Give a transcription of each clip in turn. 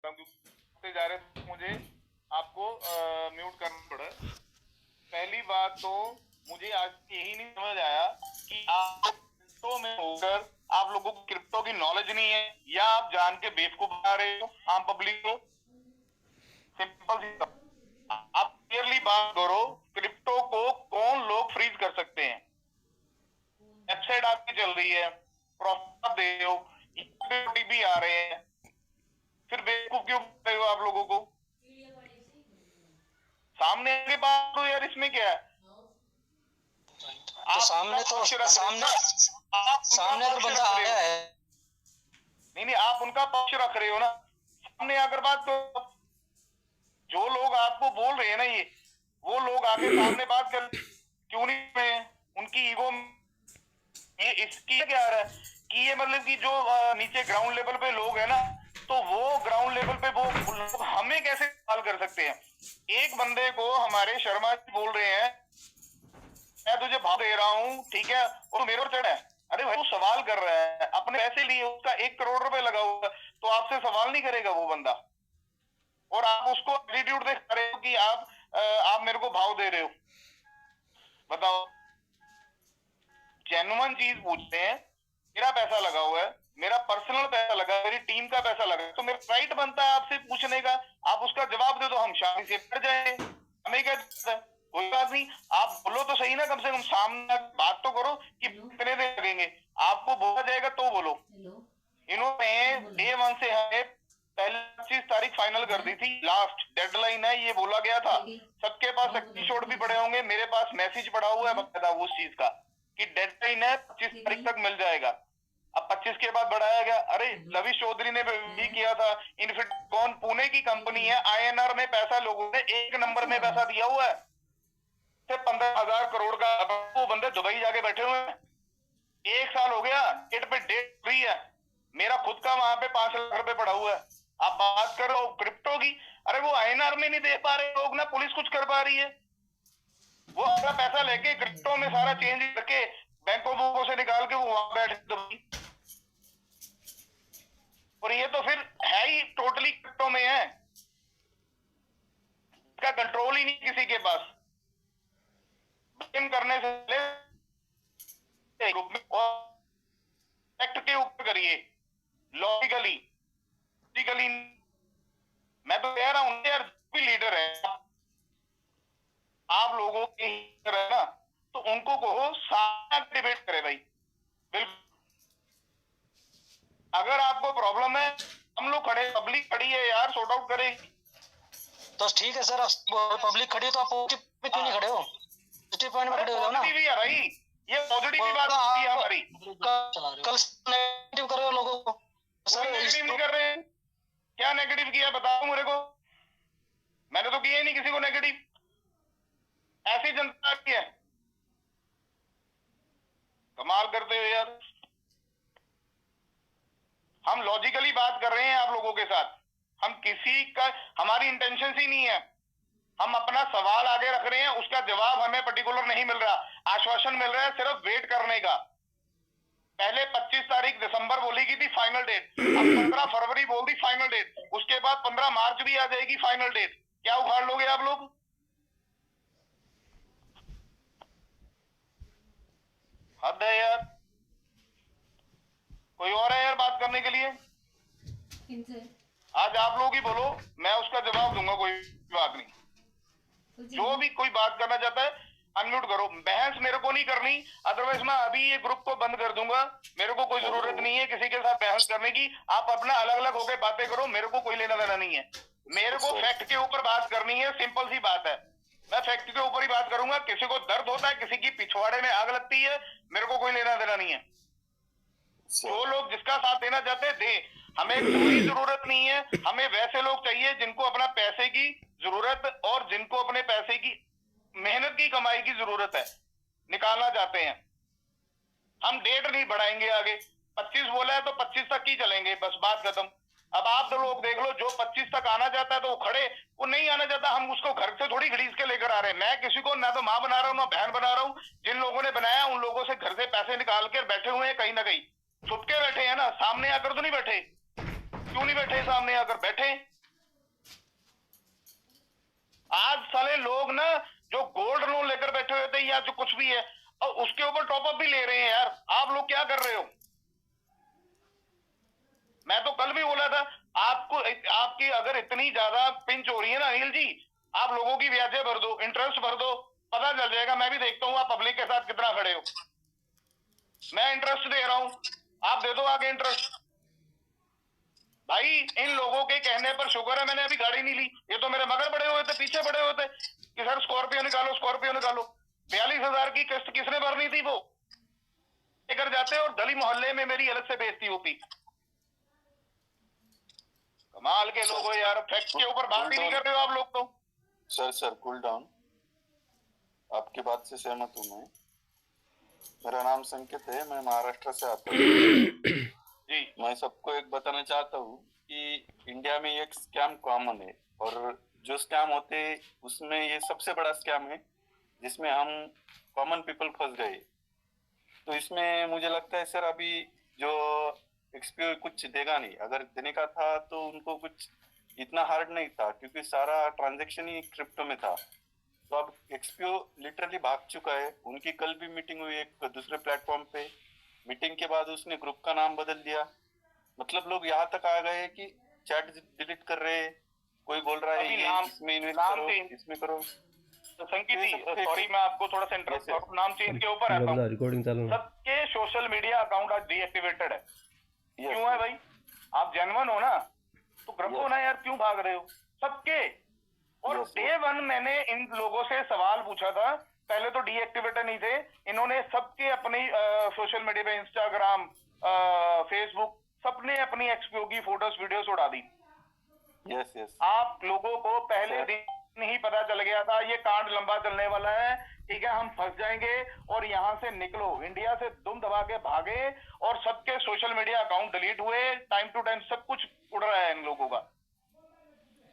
जा रहे थे, मुझे आपको म्यूट करना पड़ा। पहली बात तो मुझे आज यही नहीं समझ आया कि आप क्रिप्टो में होकर आप लोगों को क्रिप्टो की नॉलेज नहीं है या आप जान के बेवकूफ बना रहे हो आम पब्लिक को। सिंपल सी आप क्लियरली बात करो, क्रिप्टो को कौन लोग फ्रीज कर सकते हैं? वेबसाइट आपकी चल रही है, प्रॉफिट दे रहे हो, ओटीपी आ रहे हैं, फिर बेवकूफ क्यों बना रहे हो आप लोगों को? सामने आगे बात तो यार, इसमें क्या है? तो सामने अगर बंदा आया है, नहीं आप उनका पक्ष रख रहे हो ना, सामने आकर बात करो। जो लोग आपको बोल रहे हैं ना, ये वो लोग आके सामने बात कर क्यों नहीं रहे? उनकी ईगो ये इसकी क्या आ रहा है कि ये मतलब कि जो नीचे ग्राउंड लेवल पे लोग है ना, तो वो ग्राउंड लेवल पे वो लोग हमें कैसे सवाल कर सकते हैं? एक बंदे को हमारे शर्मा जी बोल रहे हैं मैं तुझे भाव दे रहा हूँ, ठीक है, और मेरे पर चढ़ा है। अरे भाई, वो सवाल कर रहा है, अपने पैसे लिए, उसका 1 करोड़ रुपए लगा हुआ, तो आपसे सवाल नहीं करेगा वो बंदा? और आप उसको एटीट्यूड दिखा रहे हो कि आप मेरे को भाव दे रहे हो। बताओ, जेन्युइन चीज पूछते हैं, मेरा पैसा लगा हुआ है, मेरा पर्सनल पैसा लगा है, मेरी टीम का पैसा लगा है, तो मेरा राइट बनता है आपसे पूछने का। आप उसका जवाब दे दो, हम शांति से बैठ जाए, हमें क्या है? कोई बात नहीं, आप बोलो तो सही ना, कम से कम सामने बात तो करो कि कितने दिन लगेंगे। आपको बोला जाएगा तो बोलो। इन्होंने डे 1 से हमें पहले 25 तारीख फाइनल कर दी थी, लास्ट डेडलाइन है, ये बोला गया था। सबके पास स्क्रीनशॉट भी पड़े होंगे, मेरे पास मैसेज पड़ा हुआ है बकायदा उस चीज का कि डेडलाइन है 25 तारीख तक मिल जाएगा। अब 25 के बाद बढ़ाया गया। अरे लविश चौधरी ने भी किया था, इन्फिकॉन पुणे की कंपनी है, INR में पैसा लोगों ने 1 नंबर में पैसा दिया हुआ है, 15,000 करोड़ का। वो बंदे दुबई जाके बैठे हुए हैं, 1 साल हो गया, डेट पे डेट फ्री है। मेरा खुद का वहां पे 5 लाख रुपए पड़ा हुआ है। आप बात करो क्रिप्टो की, अरे वो INR में नहीं दे पा रहे लोग ना, पुलिस कुछ कर पा रही है? वो अपना पैसा लेके क्रिप्टो में सारा चेंज करके बैंकों से निकाल के वो वहां बैठे, और ये तो फिर है ही टोटली क्रिप्टो में है, इसका कंट्रोल ही नहीं किसी के पास। ब्लेम करने से ग्रुप में और एक्ट के ऊपर करिए, लॉजिकली। मैं तो कह रहा हूं यार, भी लीडर है आप लोगों के है ना, तो उनको कहो साथ डिबेट करे भाई। बिल्कुल, अगर आपको प्रॉब्लम है, हम लोग खड़े, पब्लिक खड़ी है यार, सॉर्ट आउट करे। तो ठीक है सर, पब्लिक खड़ी है तो आप क्यों नहीं खड़े हो? पॉइंट में खड़े हो ना। पॉजिटिव ही है भाई, ये पॉजिटिव बात है हमारी। कल नेगेटिव कर रहे हो लोगों को सर, नेगेटिव नहीं कर रहे हैं। क्या नेगेटिव किया बताओ मेरे को? मैंने तो किया ही नहीं किसी को नेगेटिव। ऐसी जनता की है, कमाल करते हो यार। हम लॉजिकली बात कर रहे हैं आप लोगों के साथ, हम किसी का, हमारी इंटेंशन ही नहीं है, हम अपना सवाल आगे रख रहे हैं, उसका जवाब हमें पर्टिकुलर नहीं मिल रहा, आश्वासन मिल रहा है सिर्फ वेट करने का। पहले 25 तारीख दिसंबर बोली की थी फाइनल डेट, अब 15 फरवरी बोल दी फाइनल डेट, उसके बाद 15 मार्च भी आ जाएगी फाइनल डेट। क्या उखाड़ लोगे आप लोग? हद है यार। कोई और है यार बात करने के लिए? आज आप लोग ही बोलो, मैं उसका जवाब दूंगा, कोई बात नहीं। जो भी कोई बात करना चाहता है अनम्यूट करो। बहस मेरे को नहीं करनी, अदरवाइज मैं अभी ये ग्रुप को बंद कर दूंगा। मेरे को कोई जरूरत नहीं है किसी के साथ बहस करने की। आप अपना अलग अलग होकर बातें करो, मेरे को कोई लेना देना नहीं है। मेरे को फैक्ट के ऊपर बात करनी है, सिंपल सी बात है। मैं फैक्ट के ऊपर ही बात करूंगा। किसी को दर्द होता है, किसी की पिछवाड़े में आग लगती है, मेरे को कोई लेना देना नहीं है। जो लोग जिसका साथ देना चाहते हैं दे, हमें कोई जरूरत नहीं है। हमें वैसे लोग चाहिए जिनको अपना पैसे की जरूरत और जिनको अपने पैसे की मेहनत की कमाई की जरूरत है, निकालना चाहते हैं। हम डेट नहीं बढ़ाएंगे आगे। 25 बोला है तो 25 तक ही चलेंगे, बस बात खत्म। अब आप तो लोग देख लो, जो 25 तक आना चाहता है तो वो खड़े, वो नहीं आना चाहता हम उसको घर से थोड़ी घड़ीस के लेकर आ रहे हैं। मैं किसी को ना तो माँ बना रहा हूँ ना बहन बना रहा हूँ। जिन लोगों ने बनाया उन लोगों से घर से पैसे निकाल कर बैठे हुए हैं, कहीं ना कहीं छुप के बैठे हैं ना, सामने आकर तो नहीं बैठे। क्यों नहीं बैठे? सामने आकर बैठे। जो कुछ भी है, और उसके ऊपर टॉपअप भी ले रहे हैं यार। आप लोग क्या कर रहे हो? मैं तो कल भी बोला था आपको, आपकी अगर इतनी ज्यादा पिंच हो रही है ना अनिल जी, आप लोगों की ब्याजें भर दो, इंटरेस्ट भर दो, पता चल जाएगा। मैं भी देखता हूँ आप पब्लिक के साथ कितना खड़े हो। मैं इंटरेस्ट दे रहा हूं, आप दे दो आगे इंटरेस्ट। भाई इन लोगों के कहने पर शुक्र है मैंने अभी गाड़ी नहीं ली, ये तो मेरे मगर बड़े हुए थे, पीछे बड़े हुए थे कि सर स्कॉर्पियो निकालो, स्कॉर्पियो निकालो। 42,000 की किस्त किसने भरनी थी? वो लेकर जाते और गली मोहल्ले में मेरी अलग से बेइज्जती होती। कमाल के लोग हो यार, फैक्ट के ऊपर बात ही नहीं कर रहे हो आप लोग तो। सर कूल डाउन, आपकी बात से सहमत हूँ मैं। मेरा नाम संकेत है, मैं महाराष्ट्र से आता हूँ। जी मैं सबको एक बताना चाहता हूँ कि इंडिया में एक स्कैम कॉमन है, और जो स्कैम होते हैं उसमें ये सबसे बड़ा स्कैम है जिसमें हम कॉमन पीपल फंस गए। तो इसमें मुझे लगता है सर अभी जो एक्सपीओ कुछ देगा नहीं, अगर देने का था तो उनको कुछ इतना हार्ड नहीं था क्योंकि सारा ट्रांजैक्शन ही क्रिप्टो में था। तो अब एक्सपीओ लिटरली भाग चुका है। उनकी कल भी मीटिंग हुई एक दूसरे प्लेटफॉर्म पे, मीटिंग के बाद उसने ग्रुप का नाम बदल दिया। मतलब लोग यहाँ तक आ गए कि चैट डिलीट कर रहे हैं, कोई बोल रहा है ये इसमें इन्वेस्ट करो, इसमें करो। तो संकेत जी सॉरी, मैं आपको थोड़ा सा इंटरप्ट कर, नाम चेंज के ऊपर आता हूँ। रिकॉर्डिंग चालू है। सबके सोशल मीडिया अकाउंट आज डीएक्टिवेटेड है। क्यों है भाई? आप जेन्युइन हो ना तो ग्रुप हो ना यार, क्यों भाग रहे हो सबके? और डे वन मैंने इन लोगों से सवाल पूछा था, पहले तो डीएक्टिवेटेड नहीं थे, इन्होंने सबके अपनी सोशल मीडिया पे इंस्टाग्राम, फेसबुक, सबने अपनी एक्सपीओ की फोटोज वीडियोस उड़ा दी। यस आप लोगों को पहले दिन ही पता चल गया था ये कांड लंबा चलने वाला है, ठीक है, हम फंस जाएंगे और यहाँ से निकलो, इंडिया से दुम दबा के भागे, और सबके सोशल मीडिया अकाउंट डिलीट हुए, टाइम टू टाइम सब कुछ उड़ रहा है इन लोगों का।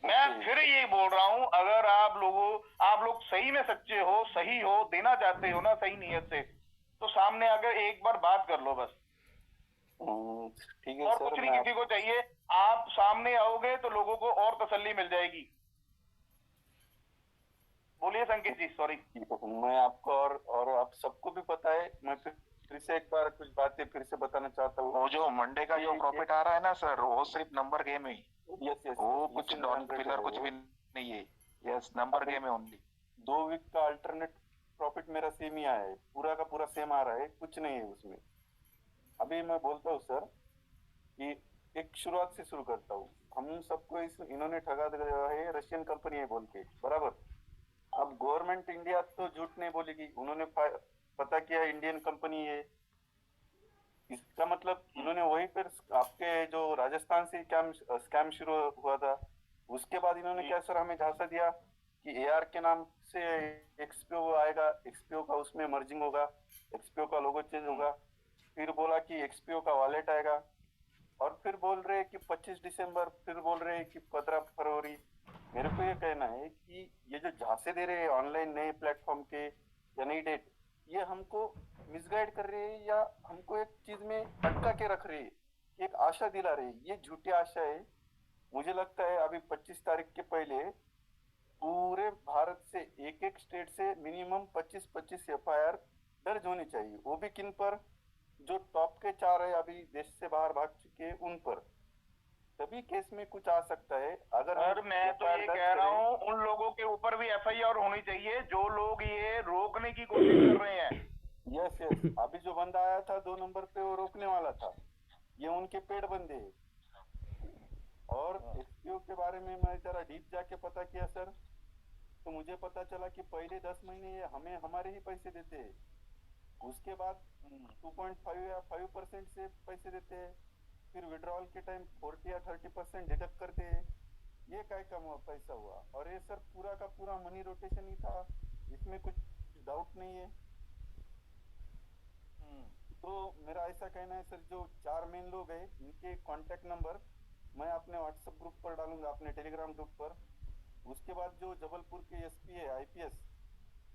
मैं फिर ये बोल रहा हूं, अगर आप लोग सही में सच्चे हो, सही हो, देना चाहते हो ना सही नीयत से, तो सामने आकर एक बार बात कर लो बस। ठीक है और सर, कुछ नहीं किसी को चाहिए, आप सामने आओगे तो लोगों को और तसल्ली मिल जाएगी। बोलिए संकेत जी, सॉरी। मैं आपको और आप सबको भी पता है, मैं फिर से एक बार कुछ बातें फिर से बताना चाहता हूँ। वो जो मंडे का जो प्रॉफिट आ रहा है ना सर, वो सिर्फ नंबर गेम है। यस वो कुछ नॉन फिलर कुछ भी नहीं है। यस, नंबर गेम है ओनली। 2 वीक का अल्टरनेट प्रॉफिट मेरा सेम ही आया है, पूरा का पूरा सेम आ रहा है, कुछ नहीं है उसमें। अभी मैं बोलता हूँ सर कि एक शुरुआत से शुरू करता हूँ। हम सबको इन्होंने ठगा दिया है, रशियन कंपनी है बोल के, बराबर। अब गवर्नमेंट इंडिया तो झूठ नहीं बोलेगी, उन्होंने पता किया इंडियन कंपनी है। इसका मतलब इन्होंने वहीं पर आपके जो राजस्थान से स्कैम शुरू हुआ था, उसके बाद इन्होंने क्या सर हमें झांसा दिया कि एआर के नाम से एक्सपीओ आएगा, एक्सपीओ का उसमें मर्जिंग होगा, एक्सपीओ का लोगो चेंज होगा। फिर बोला कि एक्सपीओ का वॉलेट आएगा, और फिर बोल रहे कि 25 दिसंबर, फिर बोल रहे कि 15 फरवरी। मेरे को ये कहना है कि ये जो झांसे दे रहे हैं ऑनलाइन नए प्लेटफॉर्म के या नई डेट, ये हमको मिसगाइड कर रहे हैं या हमको एक चीज में अटका के रख रहे हैं, एक आशा दिला रहे हैं। ये झूठी आशा है। मुझे लगता है अभी 25 तारीख के पहले पूरे भारत से एक एक स्टेट से मिनिमम 25-25 एफआईआर दर्ज होनी चाहिए। वो भी किन पर? जो टॉप के 4 है अभी देश से बाहर भाग चुके हैं उन पर। सभी केस में कुछ आ सकता है। अगर मैं तो ये कह रहा हूँ उन लोगों के ऊपर भी एफआईआर होनी चाहिए जो लोग ये रोकने की कोशिश कर रहे हैं। यस अभी जो बंदा आया था 2 नंबर पे, वो रोकने वाला था, ये उनके पेड़ बंदे हैं। और एक्सपीओ के बारे में मैं जरा डीप जाके पता किया सर, तो मुझे पता चला कि पहले 10 महीने ये हमें हमारे ही पैसे देते हैं, उसके बाद 2.5 या 5% से पैसे देते हैं, फिर विड्रॉल के टाइम 40 या 30% डिडक्ट करते हैं। ये क्या कम पैसा हुआ? और ये सर पूरा का पूरा मनी रोटेशन ही था, इसमें कुछ डाउट नहीं है। तो मेरा ऐसा कहना है सर, जो 4 मेन लोग हैं इनके कांटेक्ट नंबर मैं अपने व्हाट्सएप ग्रुप पर डालूंगा, अपने टेलीग्राम ग्रुप पर। उसके बाद जो जबलपुर के एसपी है, आईपीएस,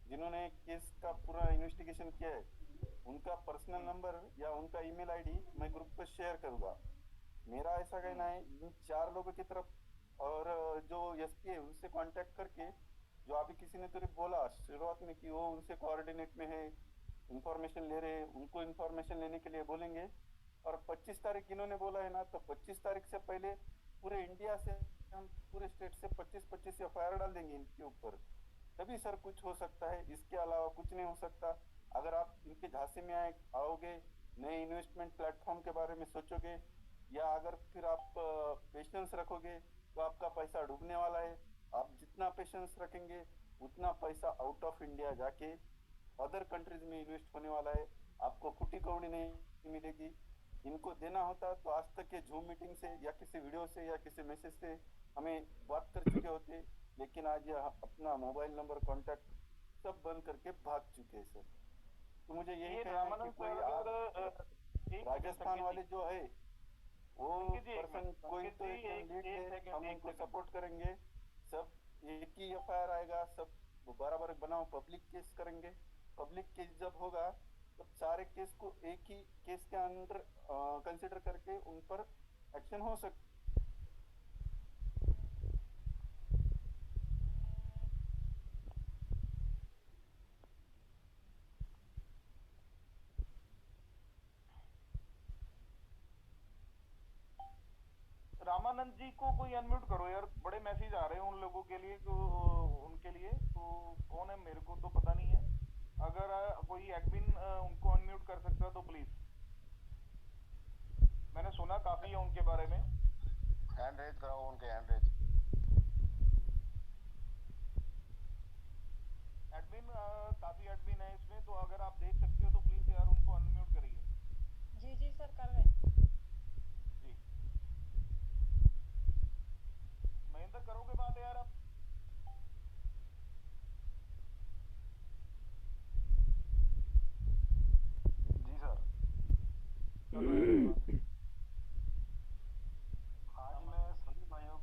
जिन्होंने केस का पूरा इन्वेस्टिगेशन किया है, उनका पर्सनल नंबर या उनका ईमेल आईडी मैं ग्रुप पर शेयर करूंगा। मेरा ऐसा कहना है इन 4 लोगों की तरफ, और जो एसपी है उनसे कांटेक्ट करके जो अभी किसी ने तो बोला शुरुआत में कि वो उनसे कोऑर्डिनेट में है, इंफॉर्मेशन ले रहे हैं, उनको इंफॉर्मेशन लेने के लिए बोलेंगे। और 25 तारीख इन्होंने बोला है ना, तो 25 तारीख से पहले पूरे इंडिया से हम पूरे स्टेट से 25-25 एफआईआर डाल देंगे इनके ऊपर, तभी सर कुछ हो सकता है। इसके अलावा कुछ नहीं हो सकता। अगर आप इनके झांसे में आओगे, नए इन्वेस्टमेंट प्लेटफॉर्म के बारे में सोचोगे, या अगर फिर आप पेशेंस रखोगे तो आपका पैसा डूबने वाला है। आप जितना पेशेंस रखेंगे उतना पैसा आउट ऑफ इंडिया जाके अदर कंट्रीज में इन्वेस्ट होने वाला है, आपको फुटी कौड़ी नहीं मिलेगी। इनको देना होता तो आज तक के जूम मीटिंग से या किसी वीडियो से या किसी मैसेज से हमें बात कर चुके होते, लेकिन आज ये अपना मोबाइल नंबर कॉन्टैक्ट सब बंद करके भाग चुके हैं सर। तो मुझे यही कहना है कि कोई राजस्थान वाले जो है वो पर्सन कोई तो एक लीड है, हम उनको सपोर्ट करेंगे। सब एक ही एफआईआर आएगा, सब बराबर बनाओ, पब्लिक केस करेंगे। पब्लिक केस जब होगा तो सारे केस को एक ही केस के अंदर कंसिडर करके उन पर एक्शन हो सकता। रामानंद जी को कोई अनम्यूट करो यार, बड़े मैसेज आ रहे हैं उन लोगों के लिए तो उनके लिए तो कौन है मेरे को तो पता नहीं है। अगर कोई एडमिन उनको अनम्यूट कर सकता है तो प्लीज। मैंने सुना काफी है उनके बारे में। हैंड रेज कराओ, उनके हैंड रेज। एडमिन काफी एडमिन है इसमें, तो अगर आप देख सकते हो तो प्लीज यार उनको अनम्यूट करिए। जी जी सर कर रहे हैं। जी महेंद्र करोगे बात यार आप? जी सर। चलो यार, आज मैं सभी भाइयों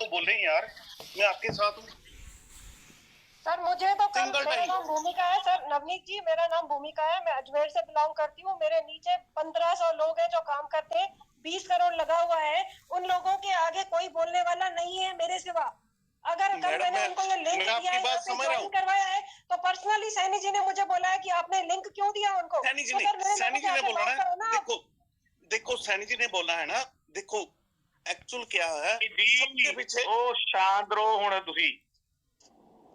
तो बोल रहे हैं यार, मैं आपके साथ हूँ। सर मुझे तो कल Single मेरा time. नाम भूमिका है सर, नवनीत जी मेरा नाम भूमिका है, मैं अजमेर से बिलोंग करती हूँ। मेरे नीचे 1500 लोग हैं जो काम करते हैं, 20 करोड़ लगा हुआ है। उन लोगों के आगे कोई बोलने वाला नहीं है मेरे सिवा। अगर कल मैडम, मैंने उनको ये लिंक मैं दिया आपकी है, बात यहाँ पे समझ रहा ज्वाइन हूँ। करवाया है, तो पर्सनली सैनी जी ने मुझे बोला है कि आपने लिंक क्यों दिया उनको। सैनी जी तो ने सर मेरे सैनी लोगों जी के ने आगे बोला बात ना, करो ना आप। देखो सैनी जी ने बोला है ना, देखो एक्चुअल क्या है जी सबके पीछे। ओ शांत रहो हुण तुसी।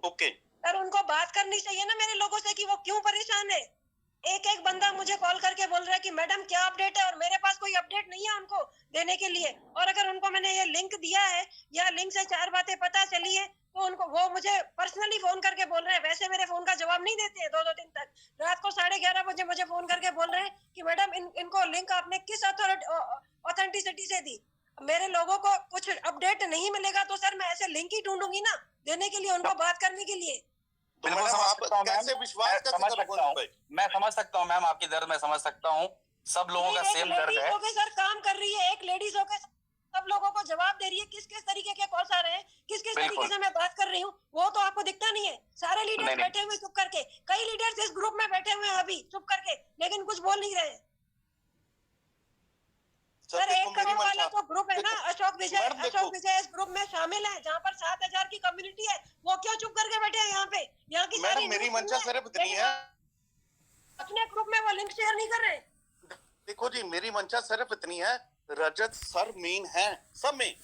ओके, सर उनको बात करनी चाहिए ना मेरे लोगों से कि वो क्यों परेशान है। एक एक बंदा मुझे कॉल करके बोल रहा है कि मैडम क्या अपडेट है, और मेरे पास कोई अपडेट नहीं है उनको देने के लिए। और अगर उनको मैंने ये लिंक दिया है या लिंक से 4 बातें पता चली है, तो उनको वो मुझे पर्सनली फोन करके बोल रहे हैं। वैसे मेरे फोन का जवाब नहीं देते हैं 2-2 दिन तक। रात को 11:30 बजे मुझे फोन करके बोल रहे हैं कि मैडम इनको लिंक आपने किस ऑथेंटिसिटी से दी। मेरे लोगों को कुछ अपडेट नहीं मिलेगा तो सर मैं ऐसे लिंक ही ढूंढूंगी ना देने के लिए, उनको बात करने के लिए। तो बिल्कुल मैडम समझ आप सकता हूँ मैम, कैसे विश्वास मैं कैसे समझ करोगे सकता उन हूँ, पे? मैं समझ सकता हूँ मैम, आपकी दर्द मैं समझ सकता हूँ। सब लोगों का नहीं, सेम एक दर्द लेडीज है। होके सर काम कर रही है, एक लेडीज होके सब लोगों को जवाब दे रही है। किस किस तरीके के कॉल्स आ रहे हैं, किस किस बिल्कुल। तरीके से मैं बात कर रही हूँ, वो तो आपको दिखता नहीं है। सारे लीडर्स नहीं, नहीं। बैठे हुए चुप करके, कई लीडर्स इस ग्रुप में बैठे हुए हैं अभी चुप करके, लेकिन कुछ बोल नहीं रहे। सर देखो 1 करोड़ वाला जो ग्रुप है ना, देखो, अशोक विजय, मैडम देखो, अशोक विजय इस ग्रुप में शामिल है, जहाँ पर 7000 की कम्युनिटी है। वो क्यों चुप करके बैठे हैं यहाँ पे? यहाँ की सारी मैडम मेरी न्यूज़ मंशा सुन रहे हैं, सिर्फ इतनी लेकिन है, अपने ग्रुप में वो लिंक शेयर नहीं कर रहे। देखो जी मेरी मंशा सिर्फ इतनी है, रजत सर मेन है सब में,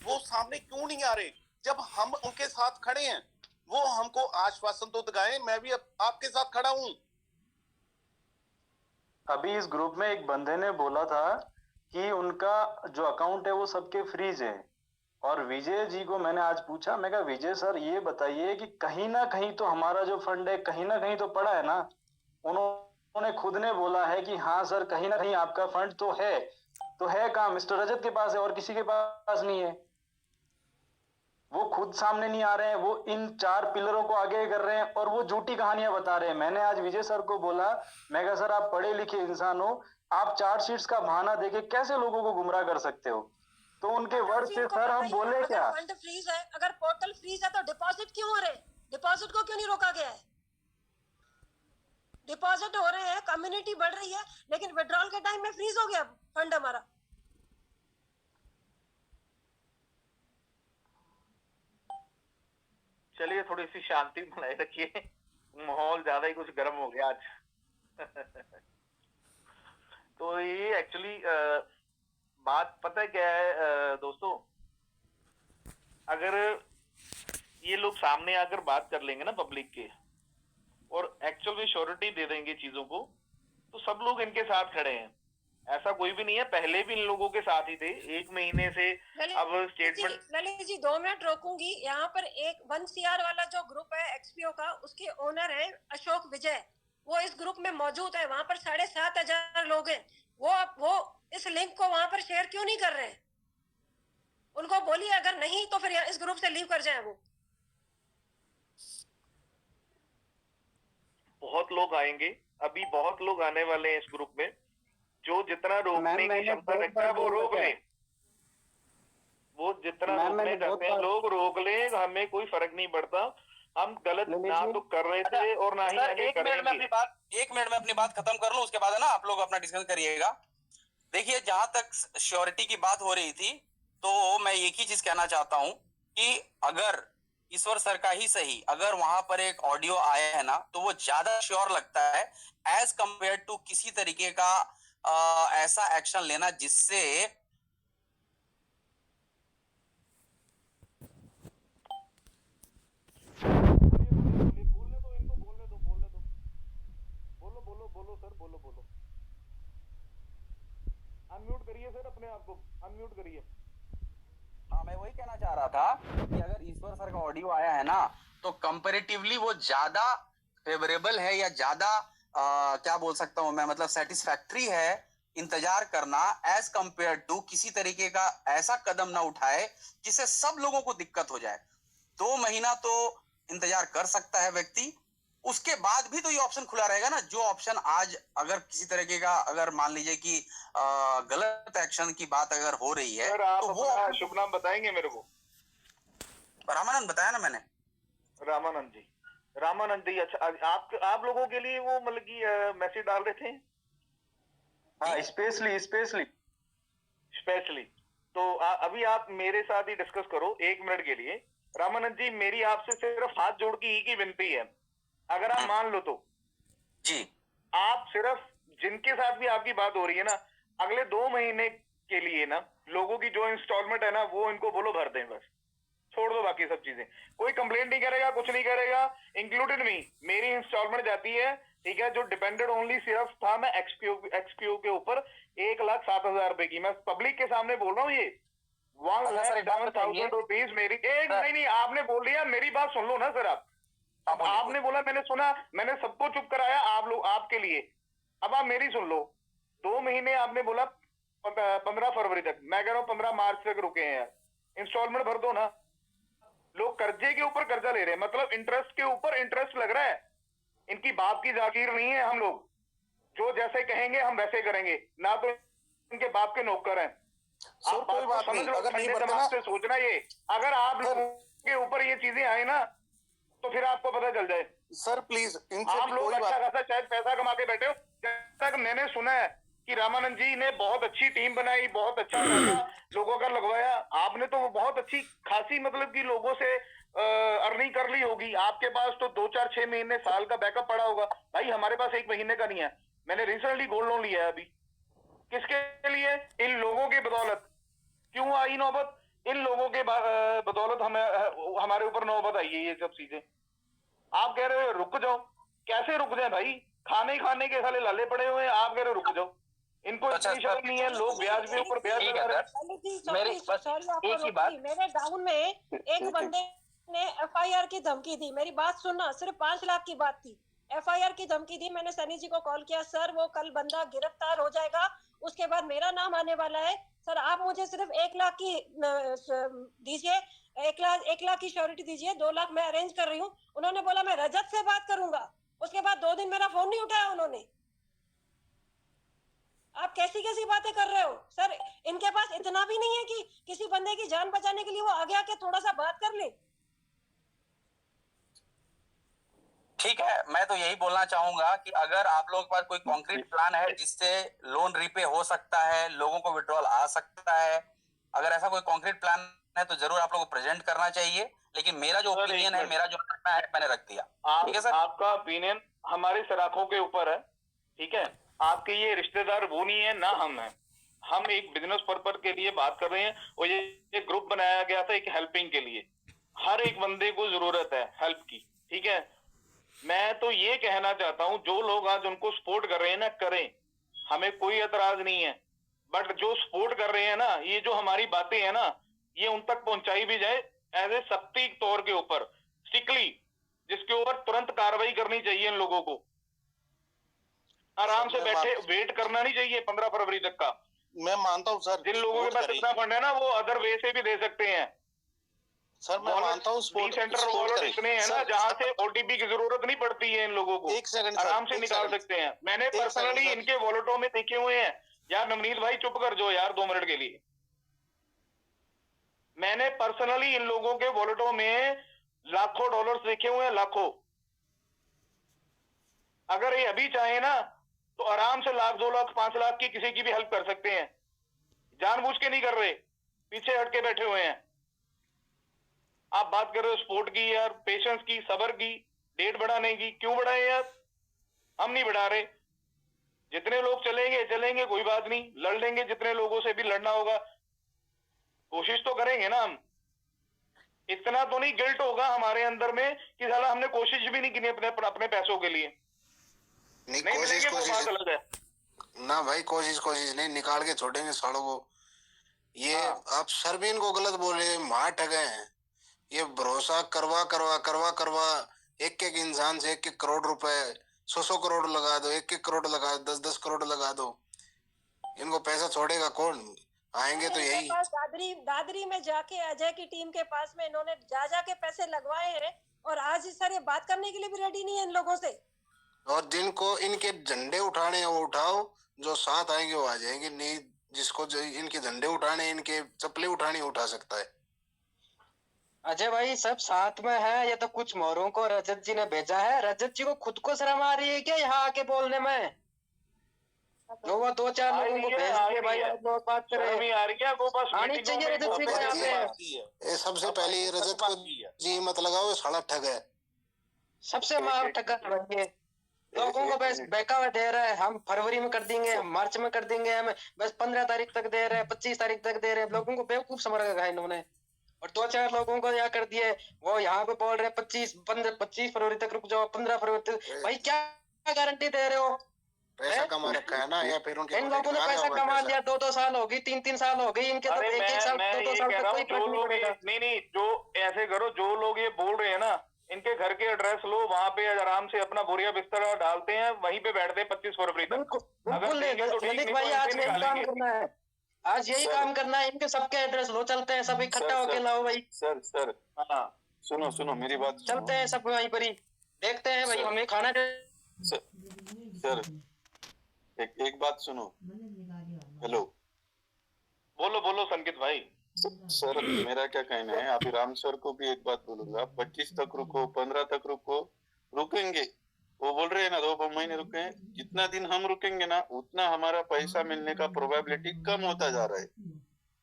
वो सामने क्यों नहीं आ रहे? जब हम उनके साथ खड़े हैं, वो हमको आश्वासन तो दिखाएं, मैं भी आपके साथ खड़ा हूँ। अभी इस ग्रुप में एक बंदे ने बोला था कि उनका जो अकाउंट है वो सबके फ्रीज है, और विजय जी को मैंने आज पूछा, मैं कहा विजय सर ये बताइए कि कहीं ना कहीं तो हमारा जो फंड है कहीं ना कहीं तो पड़ा है ना। उन्होंने खुद ने बोला है कि हाँ सर कहीं ना कहीं आपका फंड तो है कहाँ? मिस्टर रजत के पास है और किसी के पास नहीं है। वो खुद सामने नहीं आ रहे हैं, वो इन 4 पिलरों को आगे कर रहे हैं और वो झूठी कहानियां बता रहे हैं। मैंने आज विजय सर को बोला, मैं कहा सर आप पढ़े लिखे इंसान हो, आप चार्जशीट्स का बहाना देके कैसे लोगों को गुमराह कर सकते हो? तो उनके वर्ड से सर हम बोले क्या? अगर फंड फ्रीज है, अगर पोर्टल फ्रीज है, तो डिपॉजिट क्यों हो रहे हैं? डिपॉजिट को क्यों नहीं रोका गया है? डिपॉजिट हो रहे हैं, कम्युनिटी बढ़ रही है, लेकिन विड्रॉल के टाइम में फ्रीज हो गया फंड हमारा। चलिए थोड़ी सी शांति बनाए रखिए, माहौल ज्यादा ही कुछ गर्म हो गया आज। तो ये एक्चुअली बात पता है क्या है दोस्तों, अगर ये लोग सामने आकर बात कर लेंगे ना पब्लिक के, और एक्चुअल में श्योरिटी दे देंगे चीजों को, तो सब लोग इनके साथ खड़े हैं। ऐसा कोई भी नहीं है, पहले भी इन लोगों के साथ ही थे 1 महीने से। अब स्टेटमेंट ललित जी 2 मिनट रोकूंगी। यहाँ पर एक 1 CR वाला जो ग्रुप है एक्सपीओ का, उसके ओनर है अशोक विजय, वो इस ग्रुप में मौजूद है। वहां पर 7500 लोग हैं। वो इस लिंक को वहां पर शेयर क्यों नहीं कर रहे हैं? उनको बोलिए, अगर नहीं तो फिर इस ग्रुप से लीव कर जाए। वो बहुत लोग आएंगे, अभी बहुत लोग आने वाले हैं इस ग्रुप में, जो जितना रोकने की क्षमता रखता है वो रोक ले, वो जितना रोकने करते हैं लोग रोक ले, हमें कोई फर्क नहीं पड़ता। हम गलत ना तो कर रहे थे और ना ही आगे एक मिनट में अपनी बात खत्म कर लूं, उसके बाद है ना आप लोग अपना डिस्कस करिएगा। देखिए जहां तक श्योरिटी की बात हो रही थी, तो मैं एक ही चीज कहना चाहता हूं कि अगर ईश्वर सर का ही सही, अगर वहां पर एक ऑडियो आया है ना, तो वो ज्यादा श्योर लगता है एज कंपेयर टू किसी तरीके का ऐसा एक्शन लेना जिससे बोलो। अनम्यूट करिए सर, अपने आप को अनम्यूट करिए। हाँ मैं वही कहना चाह रहा था कि अगर ईश्वर सर का ऑडियो आया है ना, तो कंपैरेटिवली वो ज्यादा फेवरेबल है या ज्यादा क्या बोल सकता हूं मैं, मतलब सेटिस्फैक्टरी है इंतजार करना एज कंपेयर टू किसी तरीके का ऐसा कदम ना उठाए जिससे सब लोगों को दिक्कत हो जाए। 2 महीना तो इंतजार कर सकता है व्यक्ति, उसके बाद भी तो ये ऑप्शन खुला रहेगा ना। जो ऑप्शन आज अगर किसी तरीके का, अगर मान लीजिए कि गलत एक्शन की बात अगर हो रही है, सर आप तो वो अपना शुभ नाम बताएंगे मेरे को? रामानंद बताया ना मैंने। रामानंद जी अच्छा आप लोगों के लिए वो मतलब कि मैसेज डाल रहे थे हाँ स्पेशली स्पेशली। तो अभी आप मेरे साथ ही डिस्कस करो 1 मिनट के लिए। रामानंद जी मेरी आपसे सिर्फ हाथ जोड़ के एक ही विनती है, अगर आप मान लो तो जी आप सिर्फ जिनके साथ भी आपकी बात हो रही है ना, अगले 2 महीने के लिए ना लोगों की जो इंस्टॉलमेंट है ना वो इनको बोलो भर दें, बस छोड़ दो बाकी सब चीजें। कोई कंप्लेंट नहीं करेगा, कुछ नहीं करेगा, इंक्लूडेड मी। मेरी इंस्टॉलमेंट जाती है, ठीक है, जो डिपेंडेड ओनली सिर्फ था मैं एक्सपीओ के ऊपर 1,07,000 रुपए की। मैं पब्लिक के सामने बोल रहा हूँ, ये 1,07,000 रुपीज मेरी एक नहीं आपने बोल दिया, मेरी बात सुन लो ना सर। अब आपने बोला, मैंने सुना, मैंने सबको चुप कराया आप लोग आपके लिए। अब आप मेरी सुन लो। 2 महीने आपने बोला 15 फरवरी तक, मैं कह रहा हूँ 15 मार्च तक रुके हैं यार, इंस्टॉलमेंट भर दो ना। लोग कर्जे के ऊपर कर्जा ले रहे हैं, मतलब इंटरेस्ट के ऊपर इंटरेस्ट लग रहा है। इनकी बाप की जागीर नहीं है, हम लोग जो जैसे कहेंगे हम वैसे करेंगे, ना तो इनके बाप के नौकर हैं। आप कोई बात समझ नहीं, लो, अगर नहीं ठंडे भरते दिमाग ना- से सोचना। ये अगर आप लोगों के ऊपर ये चीजें आए ना तो फिर आपको पता चल जाए। सर प्लीज इनसे आप भी लोग कोई अच्छा बात खासा शायद पैसा कमा के बैठे हो। जब तक मैंने सुना है कि रामानंद जी ने बहुत अच्छी टीम बनाई, बहुत अच्छा पैसा लोगों का लगवाया, आपने तो बहुत अच्छी खासी मतलब कि लोगों से अर्निंग कर ली होगी। आपके पास तो 2 4 6 महीने साल का बैकअप पड़ा होगा। भाई हमारे पास 1 महीने का नहीं है। मैंने रिसेंटली गोल्ड लोन लिया है अभी, किसके लिए? इन लोगों की बदौलत। क्यों आई नौबत? इन लोगों के बदौलत हमें हमारे ऊपर नौबत आई है ये सब चीजें। आप कह रहे हो रुक जाओ, कैसे रुक जाए भाई? खाने के साले लाले पड़े हुए हैं, आप कह रहे हो रुक जाओ। इनको इतनी शर्म नहीं है, लोग ब्याज पे ऊपर ब्याज लगा रहे हैं। मेरी बस एक ही बात, मेरे डाउन में एक बंदे ने एफआईआर की धमकी दी। मेरी बात सुनना, सिर्फ 5 लाख की बात थी, एफआईआर की धमकी दी। मैंने सनी जी को कॉल किया, सर वो कल बंदा गिरफ्तार हो जाएगा, उसके बाद मेरा नाम आने वाला है, सर आप मुझे सिर्फ 1 लाख की दीजिए, 1 लाख की श्योरिटी दीजिए, 2 लाख मैं अरेंज कर रही हूँ। उन्होंने बोला मैं रजत से बात करूंगा। उसके बाद 2 दिन मेरा फोन नहीं उठाया उन्होंने। आप कैसी कैसी बातें कर रहे हो सर? इनके पास इतना भी नहीं है कि किसी बंदे की जान बचाने के लिए वो आगे आके थोड़ा सा बात कर ले। ठीक है, मैं तो यही बोलना चाहूंगा कि अगर आप लोगों के पास कोई कॉन्क्रीट प्लान है जिससे लोन रीपे हो सकता है, लोगों को विड्रॉल आ सकता है, अगर ऐसा कोई कॉन्क्रीट प्लान है तो जरूर आप लोगों को प्रेजेंट करना चाहिए। लेकिन मेरा जो ओपिनियन है, मेरा जो रखना है, मैंने रख दिया। ठीक है सर, आपका ओपिनियन हमारी सराखों के ऊपर है, ठीक है। आपके ये रिश्तेदार वो नहीं है ना हम हैं। हम एक बिजनेस पर्पज के लिए बात कर रहे हैं, और ये ग्रुप बनाया गया था एक हेल्पिंग के लिए। हर एक बंदे को जरूरत है हेल्प की, ठीक है। मैं तो ये कहना चाहता हूं, जो लोग आज उनको सपोर्ट कर रहे हैं ना, करें, हमें कोई एतराज नहीं है। बट जो सपोर्ट कर रहे हैं ना, ये जो हमारी बातें हैं ना, ये उन तक पहुंचाई भी जाए एज ए सख्ती तौर के ऊपर, स्ट्रिक्टली, जिसके ऊपर तुरंत कार्रवाई करनी चाहिए। इन लोगों को आराम से बैठे वेट करना नहीं चाहिए 15 फरवरी तक का। मैं मानता हूँ सर, जिन लोगों के पास इतना फंड है ना, वो अदर वे से भी दे सकते हैं। सर मैं मानता हूँ सेंटर वॉलेट इतने हैं ना जहां से ओटीपी की जरूरत नहीं पड़ती है। इन लोगों को 1 सेकंड आराम से निकाल सकते हैं। मैंने पर्सनली इनके वॉलेटों में देखे हुए हैं। यार नवनीत भाई चुप कर जो यार 2 मिनट के लिए। मैंने पर्सनली इन लोगों के वॉलेटों में लाखों डॉलर्स देखे हुए हैं, लाखों। अगर ये अभी चाहे ना तो आराम से 1 लाख 2 लाख 5 लाख की किसी की भी हेल्प कर सकते हैं। जानबूझ के नहीं कर रहे, पीछे हट के बैठे हुए हैं। आप बात कर रहे हो सपोर्ट की यार, पेशेंस की, सब्र की, डेट बढ़ाने की। क्यों बढ़ाए यार? हम नहीं बढ़ा रहे। जितने लोग चलेंगे कोई बात नहीं, लड़ लेंगे जितने लोगों से भी लड़ना होगा। कोशिश तो करेंगे ना हम। इतना तो नहीं गिल्ट होगा हमारे अंदर में कि साला हमने कोशिश भी नहीं की अपने पैसों के लिए। नहीं मिलेंगे वो बात अलग है ना भाई, कोशिश नहीं, निकाल के छोड़ेंगे सालों को। ये आप सर भी इनको गलत बोले, मार ठगे हैं। ये भरोसा करवा एक इंसान से 1 करोड़ रुपए, 100 करोड़ लगा दो, 1 करोड़ लगा दो, 10 करोड़ लगा दो, इनको पैसा छोड़ेगा कौन? आएंगे तो यही। दादरी में जाके अजय की टीम के पास में इन्होंने जा के पैसे लगवाए हैं, और आज सर ये बात करने के लिए भी रेडी नहीं है इन लोगों से। और जिनको इनके झंडे उठाने हैं वो उठाओ, जो साथ आएंगे वो आ जाएंगे। नहीं, जिसको जो इनके झंडे उठाने, इनके चप्पलें उठानी उठा सकता है। अजय भाई सब साथ में है, या तो कुछ मोरों को रजत जी ने भेजा है? रजत जी को खुद को शर्म आ रही है क्या यहाँ आके बोलने में? जो वो 2-4 लोगों को भेज दिए भाई, आप लोग बात शर्म ही आ रही है वो, बस आनी मीटिंगों चाहिए में रजत जी को यहाँ पे। ये सबसे पहले ये रजत को जी मत लगाओ, साला ठग है। सबसे मार ठगा है लोगों को, बस बहकावा दे रहा है। हम फरवरी में कर देंगे, हम मार्च में कर देंगे, हम बस 15 तारीख तक दे रहे हैं, 25 तारीख तक दे रहे हैं। लोगों को बेवकूफ समझ रखा है इन्होंने। और 2-4 लोगों को यहाँ कर दिए, वो यहाँ पे बोल रहे हैं 25 फरवरी तक रुक जाओ, 15 फरवरी तक। भाई क्या गारंटी दे रहे हो? पैसा कमा रखा है ना, या फिर उनके इन लोगों ने पैसा कमा लिया, 2-2 साल हो गई, 3-3 साल हो गई इनके, तो अरे 1-1 साल, मैं 2-2 ये साल कह तक रहा कोई हूँ, जो फर्क नहीं लोग पड़ेगा। नहीं, जो ऐसे करो, जो लोग ये बोल रहे हैं ना, इनके घर के एड्रेस लो, वहाँ पे आराम से अपना बोरिया बिस्तर डालते हैं, वहीं पे बैठते हैं 25 फरवरी तक। बिल्कुल ललित भाई, आज यही काम करना है, आज यही काम करना है। इनके सबके एड्रेस लो, चलते हैं सब इकट्ठा होके लाओ भाई। सर हाँ सुनो मेरी बात सुनो। चलते हैं सब वहीं पर ही, देखते हैं भाई, हमें खाना सर एक बात सुनो। हेलो, बोलो संकित भाई। सर मेरा क्या कहना है, अभी राम सर को भी एक बात बोलूंगा, 25 तक रुको, 15 तक रुको, रुकेंगे। वो बोल रहे हैं ना 2 महीने रुके हैं, जितना दिन हम रुकेंगे ना उतना हमारा पैसा मिलने का प्रोबेबिलिटी कम होता जा रहा है।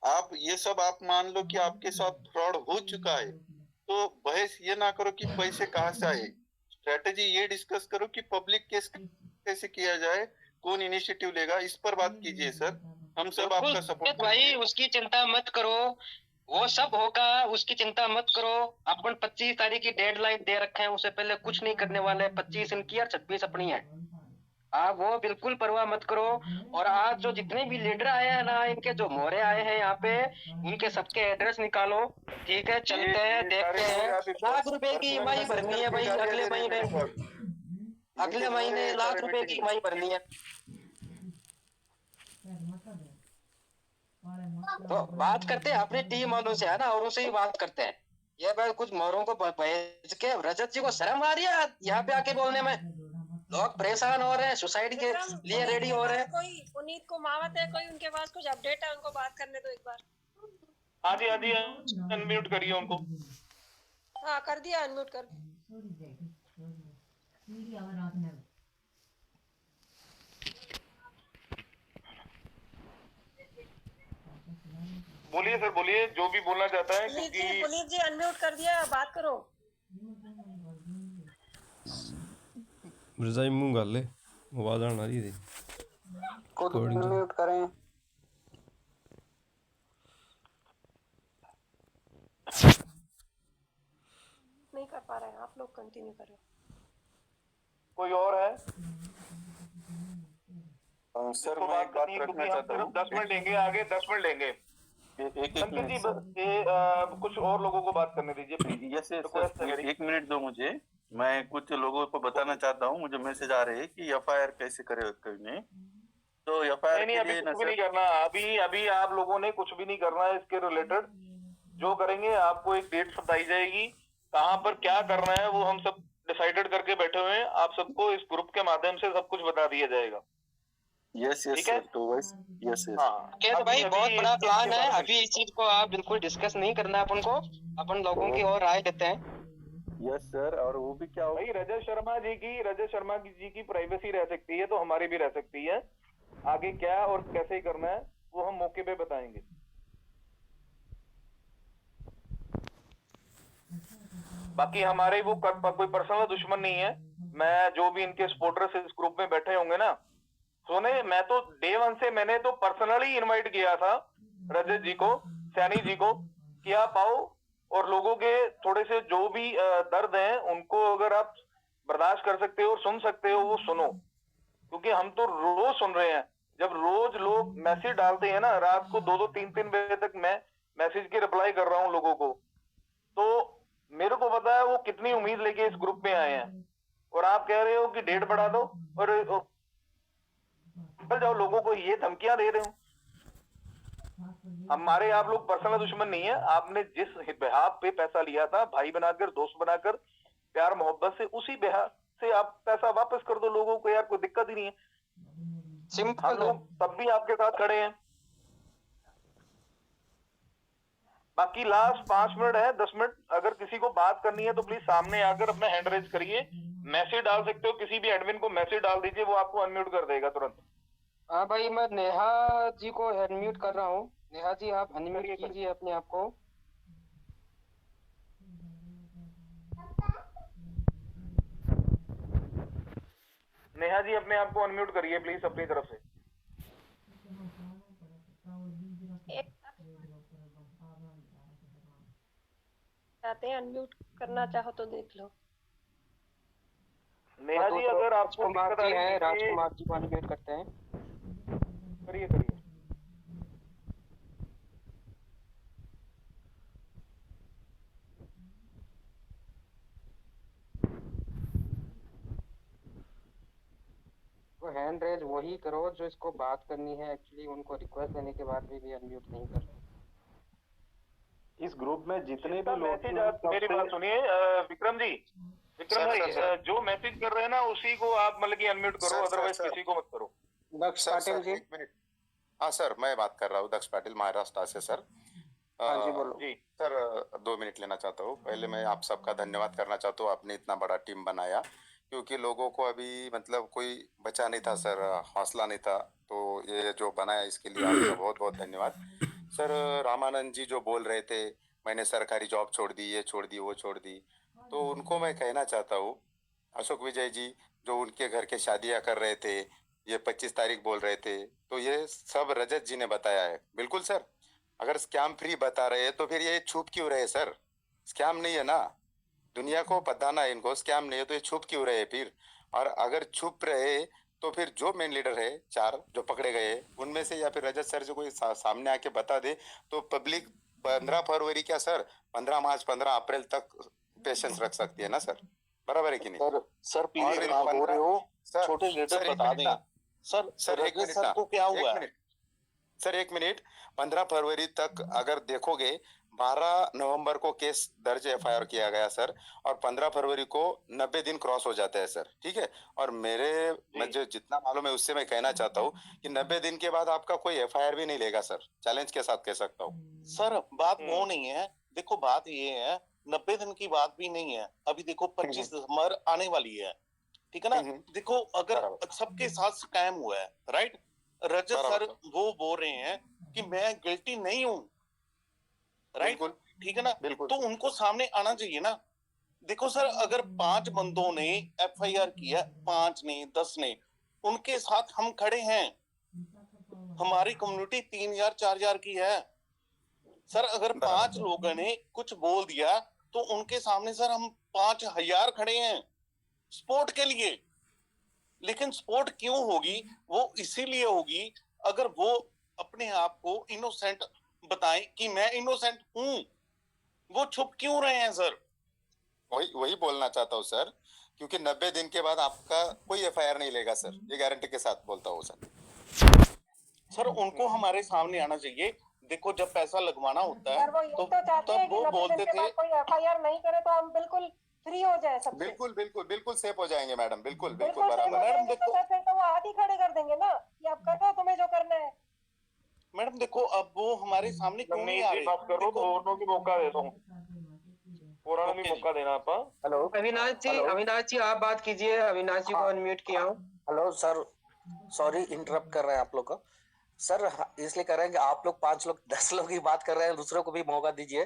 आप ये सब आप मान लो कि आपके साथ फ्रॉड हो चुका है, तो बहस ये ना करो कि पैसे कहाँ से आए, स्ट्रेटेजी ये डिस्कस करो कि पब्लिक केस कैसे किया जाए, कौन इनिशिएटिव लेगा, इस पर बात कीजिए सर। हम सब आपका सपोर्ट भाई, उसकी चिंता मत करो, वो सब होगा, उसकी चिंता मत करो। अपन 25 तारीख की डेडलाइन दे रखे हैं, उससे पहले कुछ नहीं करने वाले। 25 इनकी और 26 अपनी है। आप वो बिल्कुल परवाह मत करो। और आज जो जितने भी लीडर आए हैं ना, इनके जो मोहरे आए हैं यहाँ पे, उनके सबके एड्रेस निकालो, ठीक है? चलते हैं, देखते हैं। ₹1,00,000 की ईएमआई भरनी है भाई अगले महीने, ₹1,00,000 की ईएमआई भरनी है। तो बात करते हैं अपनी टीम वालों से, है ना, और उनसे ही बात करते हैं। ये भाई कुछ मोहरों को भेज के, रजत जी को शर्म आ रही है यहाँ पे आके बोलने में? लोग परेशान हो रहे हैं, सुसाइड के लिए रेडी हो रहे हैं। कोई पुनीत को मावत है, कोई उनके पास कुछ अपडेट है, उनको बात करने दो एक बार। हाँ जी अनम्यूट करिए उनको। हाँ कर दिया, अनम्यूट कर। बोलिए सर, बोलिए जो भी बोलना चाहता है, क्योंकि पुनीत जी अनम्यूट कर दिया, बात करो। रजाई मुंह गल आवाज आना रही थी, म्यूट करें। नहीं कर पा रहे हैं, आप लोग कंटिन्यू करो। कोई और है? सर मैं एक बात रखना चाहता हूँ। 10 मिनट लेंगे, आगे 10 मिनट लेंगे। संकित जी बस कुछ और लोगों को बात करने दीजिए। यस एक मिनट दो मुझे, मैं कुछ लोगों को बताना चाहता हूँ। मुझे मैसेज आ रहे हैं कि एफआईआर कैसे करने, तो एफआईआर नहीं, अभी कुछ भी नहीं करना। अभी आप लोगों ने कुछ भी नहीं करना है इसके रिलेटेड। जो करेंगे आपको एक डेट बताई जाएगी, कहाँ पर क्या करना है वो हम सब डिसाइडेड करके बैठे हुए हैं। आप सबको इस ग्रुप के माध्यम से सब कुछ बता दिया जाएगा। यस सर, तो यस तो भाई बहुत बड़ा प्लान है। अभी इस चीज को आप बिल्कुल डिस्कस नहीं करना है अपन को, अपन लोगों की और राय देते हैं। यस सर, और वो भी क्या हो भाई, रजत शर्मा जी की प्राइवेसी रह सकती है तो हमारी भी रह सकती है। आगे क्या और कैसे करना है वो हम मौके पे बताएंगे। बाकी हमारे वो कोई पर्सनल दुश्मन नहीं है। मैं जो भी इनके सपोर्टर्स इस ग्रुप में बैठे होंगे ना, सुने, मैं तो डे 1 से मैंने तो पर्सनली इनवाइट किया था रजत जी को, सैनी जी को, कि आप आओ और लोगों के थोड़े से जो भी दर्द हैं उनको अगर आप बर्दाश्त कर सकते हो और सुन सकते हो वो सुनो, क्योंकि हम तो रोज सुन रहे हैं। जब रोज लोग मैसेज डालते हैं ना, रात को 2-2, 3-3 बजे तक मैं मैसेज की रिप्लाई कर रहा हूँ लोगों को, तो मेरे को पता है वो कितनी उम्मीद लेके इस ग्रुप में आए हैं। और आप कह रहे हो कि डेट बढ़ा दो और जाओ, लोगों को ये धमकियां दे रहे हो। हमारे आप लोग पर्सनल दुश्मन नहीं है। आपने जिस बेहाब पे पैसा लिया था, भाई बनाकर, दोस्त बनाकर, प्यार मोहब्बत से, उसी बेहाब से आप पैसा वापस कर दो लोगों को। यार कोई दिक्कत ही नहीं है, हम लोग तब भी आपके साथ खड़े हैं। बाकी लास्ट 5 मिनट है, 10 मिनट, अगर किसी को बात करनी है तो प्लीज सामने आकर अपना हैंड रेज करिए, मैसेज डाल सकते हो, किसी भी एडमिन को मैसेज डाल दीजिए, वो आपको अनम्यूट कर देगा तुरंत। हाँ भाई, मैं नेहा जी को अनम्यूट कर रहा हूँ। नेहा जी आप अनम्यूट कीजिए अपने आप को। नेहा जी अपने आप को अनम्यूट करिए प्लीज अपनी तरफ से। चाहते हैं अनम्यूट करना चाहो तो देख लो। नेहा जी अगर आपको राजकुमार जी हैं, दिक्कत आ रही है, राजकुमार जी को अनम्यूट करते हैं। करिए करिए। वो हैंड रेज वही करो जो इसको बात करनी है। एक्चुअली उनको रिक्वेस्ट देने के बाद भी अनम्यूट नहीं कर रहे। इस ग्रुप में जितने भी लोग मैसेज मेरी बात सुनिए विक्रम जी, विक्रम भाई, जो मैसेज कर रहे हैं ना उसी को आप मतलब कि अनम्यूट करो, अदरवाइज किसी को मत करो। दक्ष पाटिल जी। एक मिनट। हाँ सर, मैं बात कर रहा हूँ दक्ष पाटिल महाराष्ट्र से सर। हाँ जी बोलो। जी सर 2 मिनट लेना चाहता हूँ। पहले मैं आप सबका धन्यवाद करना चाहता हूँ, आपने इतना बड़ा टीम बनाया, क्योंकि लोगों को अभी मतलब कोई बचा नहीं था सर, हौसला नहीं था, तो ये जो बनाया इसके लिए आपका बहुत बहुत धन्यवाद सर। रामानंद जी जो बोल रहे थे मैंने सरकारी जॉब छोड़ दी, ये छोड़ दी, वो छोड़ दी, तो उनको मैं कहना चाहता हूँ, अशोक विजय जी जो उनके घर के शादियां कर रहे थे, ये 25 तारीख बोल रहे थे, तो ये सब रजत जी ने बताया है। बिल्कुल सर, अगर स्कैम फ्री बता रहे हैं तो फिर ये छुप क्यों रहे सर? स्कैम नहीं है ना, दुनिया को बताना है इनको स्कैम नहीं है, तो ये छुप क्यों रहे फिर? और अगर छुप रहे तो फिर जो मेन लीडर है 4 जो पकड़े गए उनमें से, या फिर रजत सर जो कोई सामने आके बता दे तो पब्लिक 15 फरवरी क्या सर, 15 मार्च 15 अप्रैल तक पेशेंस रख सकती है ना सर, बराबर है कि नहीं? सर प्लीज आप बोल रहे हो, छोटे लीडर बता दें सर। सर एक मिनट सर को क्या हुआ? सर 1 मिनट, 15 फरवरी तक अगर देखोगे 12 नवंबर को केस दर्ज एफआईआर किया गया सर, और 15 फरवरी को 90 दिन क्रॉस हो जाते हैं सर, ठीक है? और मुझे जितना मालूम है उससे मैं कहना चाहता हूँ कि 90 दिन के बाद आपका कोई एफआईआर भी नहीं लेगा सर, चैलेंज के साथ कह सकता हूँ सर। बात वो नहीं है, देखो बात ये है, 90 दिन की बात भी नहीं है, अभी देखो 25 दिसंबर आने वाली है, ठीक है ना? देखो अगर सबके साथ स्कैम हुआ है, राइट, रजत सर वो बोल रहे हैं कि मैं गिल्टी नहीं हूँ, राइट, ठीक है ना? तो उनको सामने आना चाहिए ना। देखो सर, अगर 5 बंदों ने एफआईआर किया, 5 ने 10 ने, उनके साथ हम खड़े हैं। हमारी कम्युनिटी 3000 4000 की है सर। अगर 5 लोगों ने कुछ बोल दिया तो उनके सामने सर हम 5000 खड़े हैं सपोर्ट के लिए। लेकिन सपोर्ट क्यों होगी? वो इसीलिए होगी अगर वो अपने आप को इनोसेंट बताएं कि मैं इनोसेंट हूं। वो छुप क्यों रहे हैं सर? वही बोलना चाहता हूँ सर, क्योंकि 90 दिन के बाद आपका कोई एफआईआर नहीं लेगा सर, ये गारंटी के साथ बोलता हूँ सर। सर उनको हमारे सामने आना चाहिए। देखो जब पैसा लगवाना होता है तो चाहते हैं कि वो बोलते थे कोई एफआईआर नहीं करे तो हम बिल्कुल फ्री हो जाए सब। बिल्कुल सेफ हो जाएंगे मैडम, बिल्कुल बराबर। मैडम देखो फिर तो वो हाथ ही खड़े कर देंगे ना कि आप करो तुम्हें जो करना है। मैडम देखो अब वो हमारे सामने क्यों नहीं आ रहे? बात करो, दोनों की मौका देता हूँ, पुराना भी मौका देना आप। हेलो अविनाश जी आप बात कीजिए। अविनाश जी को अनम्यूट किया हूँ। हेलो सर, सॉरी इंटरप्ट कर रहे हैं आप लोग को सर, इसलिए कर रहे हैं कि आप लोग 5 लोग 10 लोग की बात कर रहे हैं, दूसरों को भी मौका दीजिए।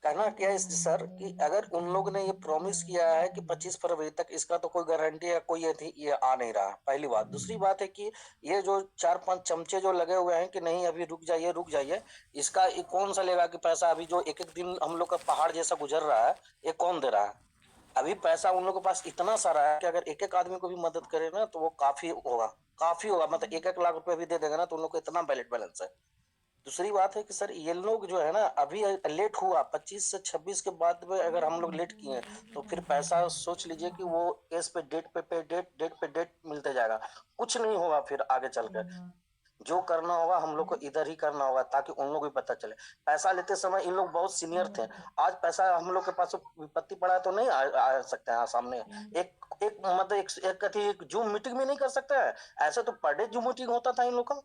कहना क्या है सर कि अगर उन लोगों ने ये प्रॉमिस किया है कि 25 फरवरी तक, इसका तो कोई गारंटी या कोई ये आ नहीं रहा, पहली बात। दूसरी बात है कि ये जो 4-5 चमचे जो लगे हुए हैं कि नहीं अभी रुक जाइए, इसका ये कौन सा लेगा कि पैसा अभी जो एक दिन हम लोग का पहाड़ जैसा गुजर रहा है, ये कौन दे रहा है? अभी पैसा उन लोगों के पास इतना सारा है कि अगर एक आदमी को भी मदद करे ना तो वो काफी होगा। मतलब 1 लाख रुपए भी दे देगा ना तो उन लोग को इतना बैलेंस है। दूसरी बात है कि सर ये लोग जो है ना अभी लेट हुआ, 25 से 26 के बाद में अगर हम लोग लेट किए तो फिर पैसा सोच लीजिए कि वो केस पे डेट मिलते जाएगा, कुछ नहीं होगा फिर आगे चलकर। जो करना होगा हम लोग को इधर ही करना होगा ताकि उन लोग भी पता चले। पैसा लेते समय इन लोग बहुत सीनियर थे, आज पैसा हम लोग के पास विपत्ति पड़ा तो नहीं आ सकते हैं सामने। एक जूम मीटिंग में नहीं कर सकते हैं, ऐसे तो पर डे जूम मीटिंग होता था इन लोग का,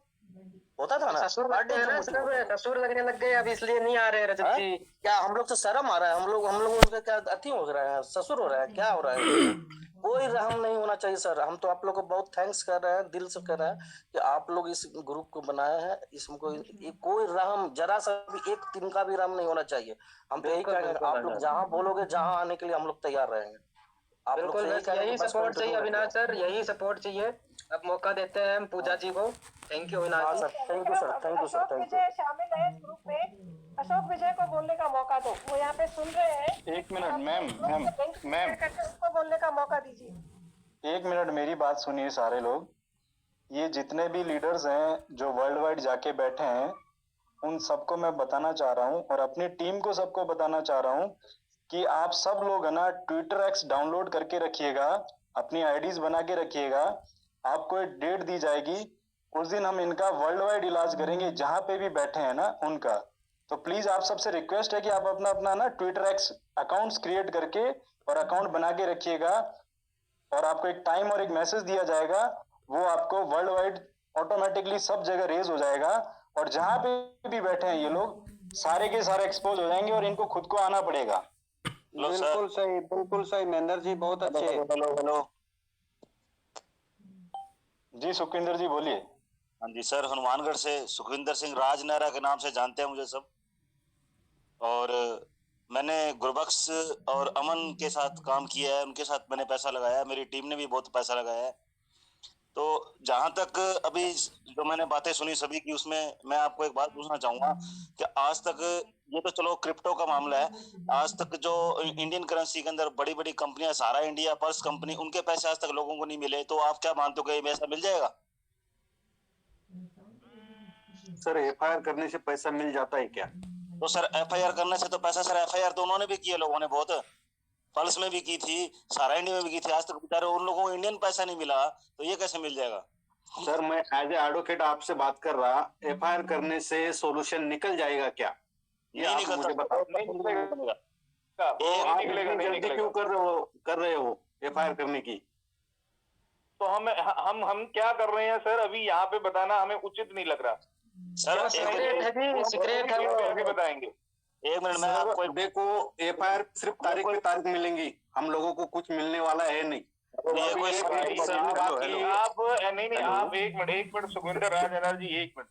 होता था ना, ससुर हर लगते दिन हैं ना से मुश्किल सब, ससुर लगने लग गए अब, इसलिए नहीं आ रहे रजत हाँ? जी। क्या हम लोग तो शर्म आ रहा है, हम लोग उनका क्या अति हो रहा है, ससुर हो रहा है, क्या हो रहा है? कोई रहम नहीं होना चाहिए सर। हम तो आप लोग को बहुत थैंक्स कर रहे हैं, दिल से कर रहे हैं कि आप लोग इस ग्रुप को बनाए हैं। इसमें कोई रहम, जरा सा भी एक तिनका भी रहम नहीं होना चाहिए। हम तो यही बिल्कुल कहेंगे, बिल्कुल आप लोग जहाँ बोलोगे, जहाँ आने के लिए हम लोग तैयार रहेंगे। आप लोग बिल्कुल, से यही बस कहेंगे, यही बस सपोर्ट चाहिए कंटिन्यू अविनाश रखिए। सर, यही सपोर्ट चाहिए। अब मौका देते हैं हम पूजा जी को। थैंक यू अविनाश हाँ जी। Sir, thank you sir, thank you sir, Ashok thank you. Vijay शामिल है इस ग्रुप में। अशोक विजय को बोलने का मौका दो, वो यहाँ पे सुन रहे हैं। एक मिनट आप मैम, ग्रुप मैम, में लिंक मैम, शेयर करके उसको बोलने का मौका दीजिए। एक मिनट मेरी बात सुनिए सारे लोग। ये जितने भी लीडर्स हैं जो वर्ल्ड वाइड जाके बैठे हैं, उन सबको मैं बताना चाह रहा हूँ और अपनी टीम को सबको बताना चाह रहा हूँ कि आप सब लोग है ना ट्विटर एक्स डाउनलोड करके रखिएगा, अपनी आईडीज बना के रखिएगा। आपको एक डेट दी जाएगी, उस दिन हम इनका वर्ल्ड वाइड इलाज करेंगे, जहां पे भी बैठे हैं ना उनका। तो प्लीज आप सबसे रिक्वेस्ट है कि आप अपना अपना ना ट्विटर एक्स अकाउंट्स क्रिएट करके और अकाउंट बना के रखिएगा, और आपको एक टाइम और एक मैसेज दिया जाएगा, वो आपको वर्ल्ड वाइड ऑटोमेटिकली सब जगह रेज हो जाएगा, और जहां पे भी बैठे हैं ये लोग सारे के सारे एक्सपोज हो जाएंगे और इनको खुद को आना पड़ेगा। बिल्कुल सही, बिल्कुल सही महेंद्र जी, बहुत अच्छे। हेलो। जी सुखविंदर जी बोलिए। हाँ जी सर, हनुमानगढ़ से सुखविंदर सिंह राजनेहरा के नाम से जानते हैं मुझे सब। और मैंने गुरबख्श और अमन के साथ काम किया है, उनके साथ मैंने पैसा लगाया, मेरी टीम ने भी बहुत पैसा लगाया है। तो जहां तक अभी जो मैंने बातें सुनी सभी की, उसमें मैं आपको एक बात पूछना चाहूंगा कि आज तक, ये तो चलो क्रिप्टो का मामला है, आज तक जो इंडियन करेंसी के अंदर बड़ी बड़ी कंपनियां, सारा इंडिया, पर्स कंपनी, उनके पैसे आज तक लोगों को नहीं मिले, तो आप क्या मानते हो कि ऐसा मिल जाएगा? सर एफआईआर करने से पैसा मिल जाता है क्या? तो सर एफआईआर करने से तो पैसा, सर एफआईआर तो उन्होंने भी की है, लोगों ने बहुत, पल्स में भी की थी, सारा इंडिया में भी की थी, आज तक बेचारे उन लोगों को इंडियन पैसा नहीं मिला, तो ये कैसे मिल जाएगा? सर मैं एज ए एडवोकेट आपसे बात कर रहा, एफआईआर करने से सॉल्यूशन निकल जाएगा क्या? ये नहीं आप निकलता, मुझे बताओ। नहीं निकलेगा। तो नहीं आप निकलेगा, इतनी नहीं जल्दी क्यों निकलेगा। कर रहे हो एफआईआर करने की? तो हम क्या कर रहे हैं सर, अभी यहाँ पे बताना हमें उचित नहीं लग रहा सर। सीक्रेट है जी, सीक्रेट है वो। आगे बताएंगे। एक मिनट में आपको देखो, एफआईआर सिर्फ तारीख पे तारीख मिलेंगी, हम लोगों को कुछ मिलने वाला है नहीं। ये कोई सर ने बात की, आप नहीं आप एक मिनट सुखविंदर राजनेहरा जी, एक मिनट,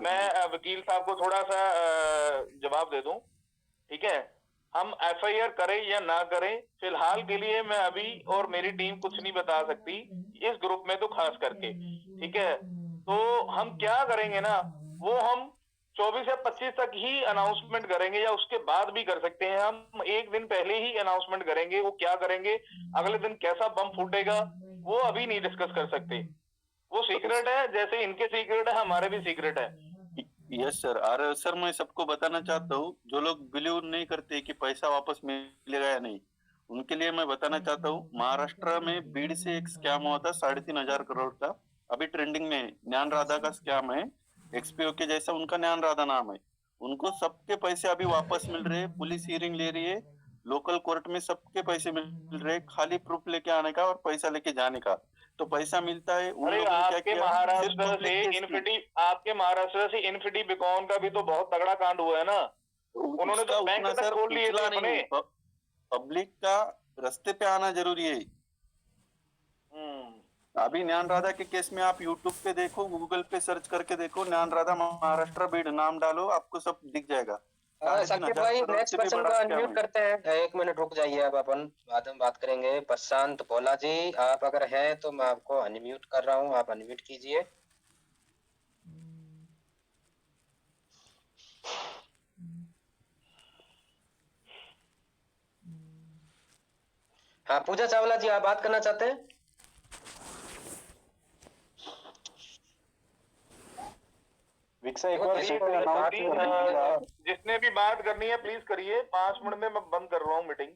मैं वकील साहब को थोड़ा सा जवाब दे दूं, ठीक है? हम एफआईआर करें या ना करें, फिलहाल के लिए मैं अभी और मेरी टीम कुछ नहीं बता सकती इस ग्रुप में, तो खास करके, ठीक है? तो हम क्या करेंगे ना, वो हम 24 या 25 तक ही अनाउंसमेंट करेंगे, या उसके बाद भी कर सकते हैं। हम एक दिन पहले ही अनाउंसमेंट करेंगे, वो क्या करेंगे, अगले दिन कैसा बम फूटेगा, वो अभी नहीं डिस्कस कर सकते। वो सीक्रेट है, जैसे इनके सीक्रेट है, हमारे भी सीक्रेट है। Yes sir. और सर मैं सबको बताना चाहता हूँ, जो लोग बिलीव नहीं करते कि पैसा वापस मिलेगा या नहीं, उनके लिए मैं बताना चाहता हूँ, महाराष्ट्र में बीड़ से एक स्कैम हुआ था 3,500 करोड़ का, अभी ट्रेंडिंग में है। ज्ञान राधा का स्कैम है, एक्सपीओ के जैसा उनका ज्ञान राधा नाम है। उनको सबके पैसे अभी वापस मिल रहे हैं, पुलिस हियरिंग ले रही है, लोकल कोर्ट में सबके पैसे मिल रहे हैं, खाली प्रूफ लेके आने का और पैसा लेके जाने का। तो पैसा मिलता है। उन अरे लोगों ने क्या आपके किया, महाराष्ट्र से इन्फिटी बिकॉन का भी तो बहुत तगड़ा कांड हुआ है ना, उन्होंने तो बैंक तक खोल लिए थे अपने। पब्लिक का रास्ते पे आना जरूरी है। अभी ज्ञान राधा के केस में आप यूट्यूब पे देखो, गूगल पे सर्च करके देखो, ज्ञान राधा महाराष्ट्र बीड़ नाम डालो, आपको सब दिख जाएगा। साकिब भाई नेक्स्ट पर्सन को अनम्यूट करते हैं, 1 मिनट रुक जाइए, अब अपन बाद में बात करेंगे। प्रशांत भोला जी, आप अगर हैं तो मैं आपको अनम्यूट कर रहा हूं, आप अनम्यूट कीजिए। हाँ पूजा चावला जी, आप बात करना चाहते हैं? विक्सा एक बार फिर से अनाउंस कर दीजिए। जिसने भी बात करनी है प्लीज करिए, 5 मिनट में मैं बंद कर रहा हूँ मीटिंग।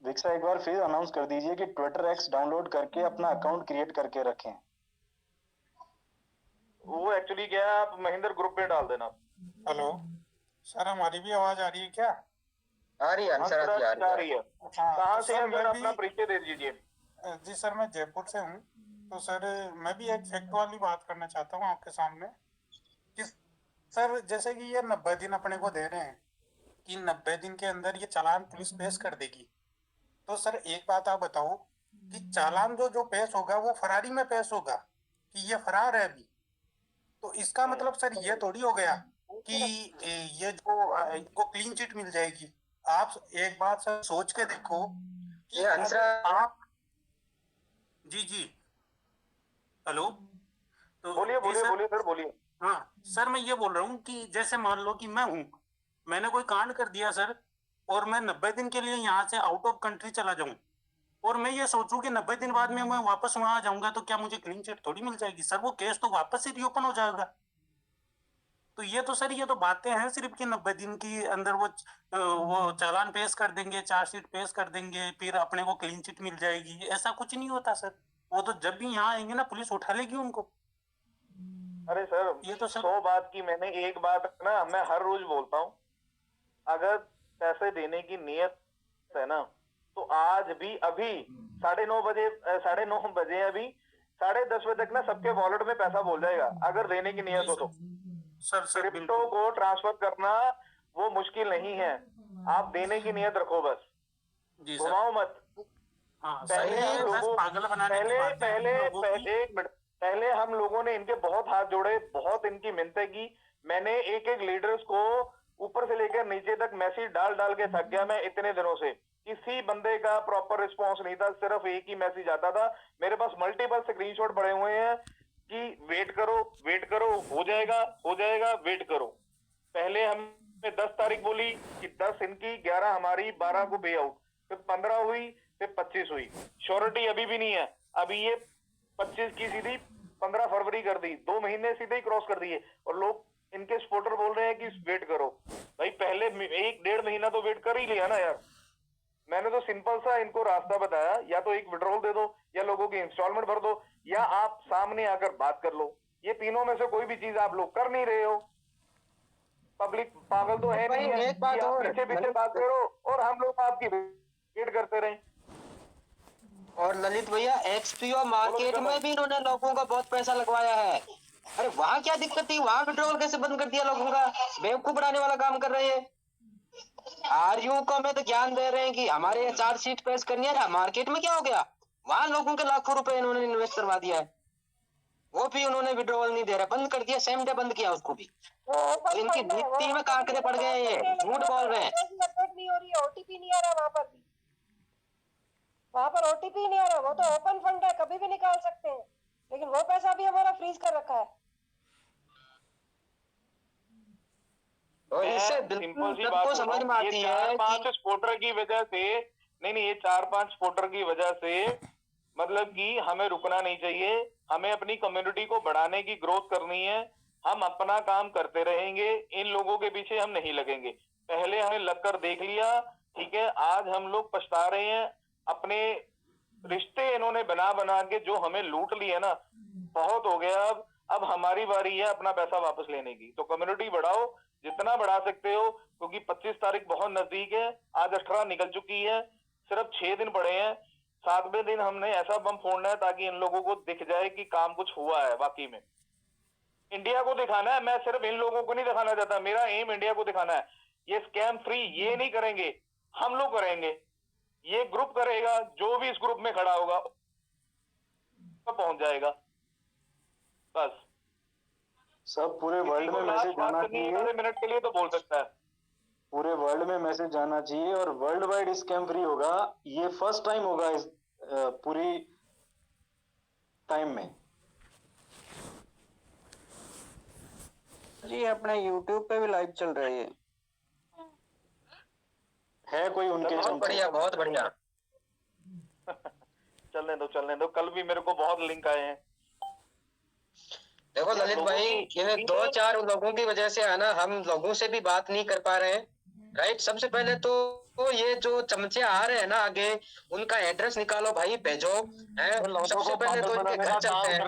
विक्सा एक बार फिर अनाउंस कर दीजिए कि ट्विटर एक्स डाउनलोड करके अपना अकाउंट क्रिएट करके रखें। वो एक्चुअली क्या है, आप महेंद्र ग्रुप पे डाल देना। हेलो सर, हमारी भी आवाज आ रही है क्या? आ रही है सर, आ रही है। कहाँ से है सर, अपना परिचय दे दीजिए। जी सर, मैं जयपुर से हूँ। तो सर मैं भी एक फैक्ट वाली बात करना चाहता हूँ आपके सामने। सर जैसे कि ये 90 दिन अपने को दे रहे हैं कि 90 दिन के अंदर ये चालान पुलिस पेश कर देगी, तो सर एक बात आप बताओ कि चालान जो पेश होगा वो फरारी में पेश होगा कि ये फरार है अभी, तो इसका मतलब सर ये थोड़ी हो गया कि ये जो इनको क्लीन चिट मिल जाएगी। आप एक बात सर सोच के देखो कि आप जी हेलो, तो बोलिए बोलिए बोलिए सर बोलिए। हाँ सर, मैं ये बोल रहा हूँ कि जैसे मान लो कि मैंने कोई कांड कर दिया सर, और मैं 90 दिन के लिए यहाँ से आउट ऑफ कंट्री चला जाऊं, और मैं ये सोचूं कि 90 दिन बाद में मैं वापस वहां आ जाऊंगा, तो क्या मुझे क्लीन चिट थोड़ी मिल जाएगी सर? वो केस तो वापस से रीओपन हो जाएगा। तो ये तो सर, ये तो बातें हैं सिर्फ कि 90 दिन के अंदर वो चालान पेश कर देंगे, चार्जशीट पेश कर देंगे, फिर अपने को क्लीन चिट मिल जाएगी। ऐसा कुछ नहीं होता सर। वो तो जब भी यहाँ आएंगे ना, पुलिस उठा लेगी उनको। अरे सर, ये तो सर 100 बात की मैंने एक बात ना मैं हर रोज बोलता हूँ, अगर पैसे देने की नियत है ना, तो आज भी अभी 9:30 बजे अभी 10:30 बजे तक ना सबके वॉलेट में पैसा बोल जाएगा, अगर देने की नियत हो तो। सर क्रिप्टो को ट्रांसफर करना वो मुश्किल नहीं है, आप देने की नियत रखो बस, घुमाओ मत। पहले हम लोगों पहले हम लोगों ने इनके बहुत हाथ जोड़े, बहुत इनकी मिन्नतें की। मैंने एक लीडर्स को ऊपर से लेकर नीचे तक मैसेज डाल के थक गया मैं इतने दिनों से। किसी बंदे का प्रॉपर रिस्पॉन्स नहीं था, सिर्फ एक ही मैसेज आता था। मेरे पास मल्टीपल स्क्रीनशॉट पड़े हुए हैं कि वेट करो हो जाएगा वेट करो। पहले हमने 10 तारीख बोली कि 10 इनकी, 11 हमारी, 12 को पे आउट, फिर 15 हुई, फिर 25 हुई। श्योरिटी अभी भी नहीं है। अभी ये 25 की सीधी 15 फरवरी कर दी, 2 महीने सीधे ही क्रॉस कर दिए, और लोग इनके सपोर्टर बोल रहे हैं कि वेट करो। भाई पहले 1-1.5 महीना तो वेट कर ही लिया ना यार। मैंने तो सिंपल सा इनको रास्ता बताया, या तो एक विड्रॉल दे दो, या लोगों की इंस्टॉलमेंट भर दो, या आप सामने आकर बात कर लो। ये तीनों में से कोई भी चीज आप लोग कर नहीं रहे हो। पब्लिक पागल तो है नहीं है कि आप पीछे बात करो और हम लोग आपकी वेट करते रहे। और ललित भैया, एक्सपीओ मार्केट में भी इन्होंने लोगों का बहुत पैसा लगवाया है। अरे वहां क्या दिक्कत थी? वहां विड्रॉल कैसे बंद कर दिया लोगों का? बेवकूफ बनाने वाला काम कर रहे हैं। आरयू को हमें तो ज्ञान दे रहे हैं कि हमारे चार्जशीट पेश करनी है। मार्केट में क्या हो गया? वहां लोगों के लाखों रुपए इन्होंने इन्वेस्ट करवा दिया है, वो भी उन्होंने विड्रॉल नहीं दे रहा, बंद कर दिया, सेम डे बंद किया उसको भी। इनकी नीति में कांकरे पड़ गए, ये झूठ बोल रहे हैं। नहीं हो रही है, ओटीपी नहीं आ रहा वहां पर भी, वहां पर ओटीपी नहीं आ रहा। वो तो ओपन फंड है, कभी भी निकाल सकते हैं, लेकिन वो पैसा भी हमारा फ्रीज कर रखा है। और इससे बिल्कुल सबको समझ में आती है 4-5 सपोर्टर की वजह से नहीं, ये 4-5 सपोर्टर की वजह से मतलब कि हमें रुकना नहीं चाहिए। हमें अपनी कम्युनिटी को बढ़ाने की ग्रोथ करनी है। हम अपना काम करते रहेंगे, इन लोगों के पीछे हम नहीं लगेंगे। पहले हमें लगकर देख लिया, ठीक है। आज हम लोग पछता रहे हैं। अपने रिश्ते इन्होंने बना के जो हमें लूट लिया ना, बहुत हो गया। अब हमारी बारी है अपना पैसा वापस लेने की। तो कम्युनिटी बढ़ाओ, जितना बढ़ा सकते हो, क्योंकि 25 तारीख बहुत नजदीक है। आज 18 निकल चुकी है, सिर्फ 6 दिन पड़े हैं। 7वें दिन हमने ऐसा बम फोड़ना है ताकि इन लोगों को दिख जाए कि काम कुछ हुआ है वाकई में। इंडिया को दिखाना है, मैं सिर्फ इन लोगों को नहीं दिखाना चाहता। मेरा एम इंडिया को दिखाना है। ये स्कैम फ्री ये नहीं करेंगे, हम लोग करेंगे। ये ग्रुप करेगा, जो भी इस ग्रुप में खड़ा होगा तो पहुंच जाएगा। बस सब पूरे वर्ल्ड में मैसेज जाना चाहिए। मिनट के लिए तो बोल सकता है, पूरे वर्ल्ड में मैसेज जाना चाहिए और वर्ल्ड वाइड स्कैम फ्री होगा। ये फर्स्ट टाइम होगा इस पूरी टाइम में। जी अपने YouTube पे भी लाइव चल रही है कोई उनके बहुत बढ़िया, बहुत बढ़िया। चलने दो। कल भी मेरे को बहुत लिंक आए हैं। देखो ललित भाई, ये 2-4 लोगों की वजह से है ना, हम लोगों से भी बात नहीं कर पा रहे हैं, राइट। सबसे पहले तो ये जो चमचे आ रहे हैं ना आगे, उनका एड्रेस निकालो भाई, भेजो। सबसे पहले तो इनके घर चलते हैं।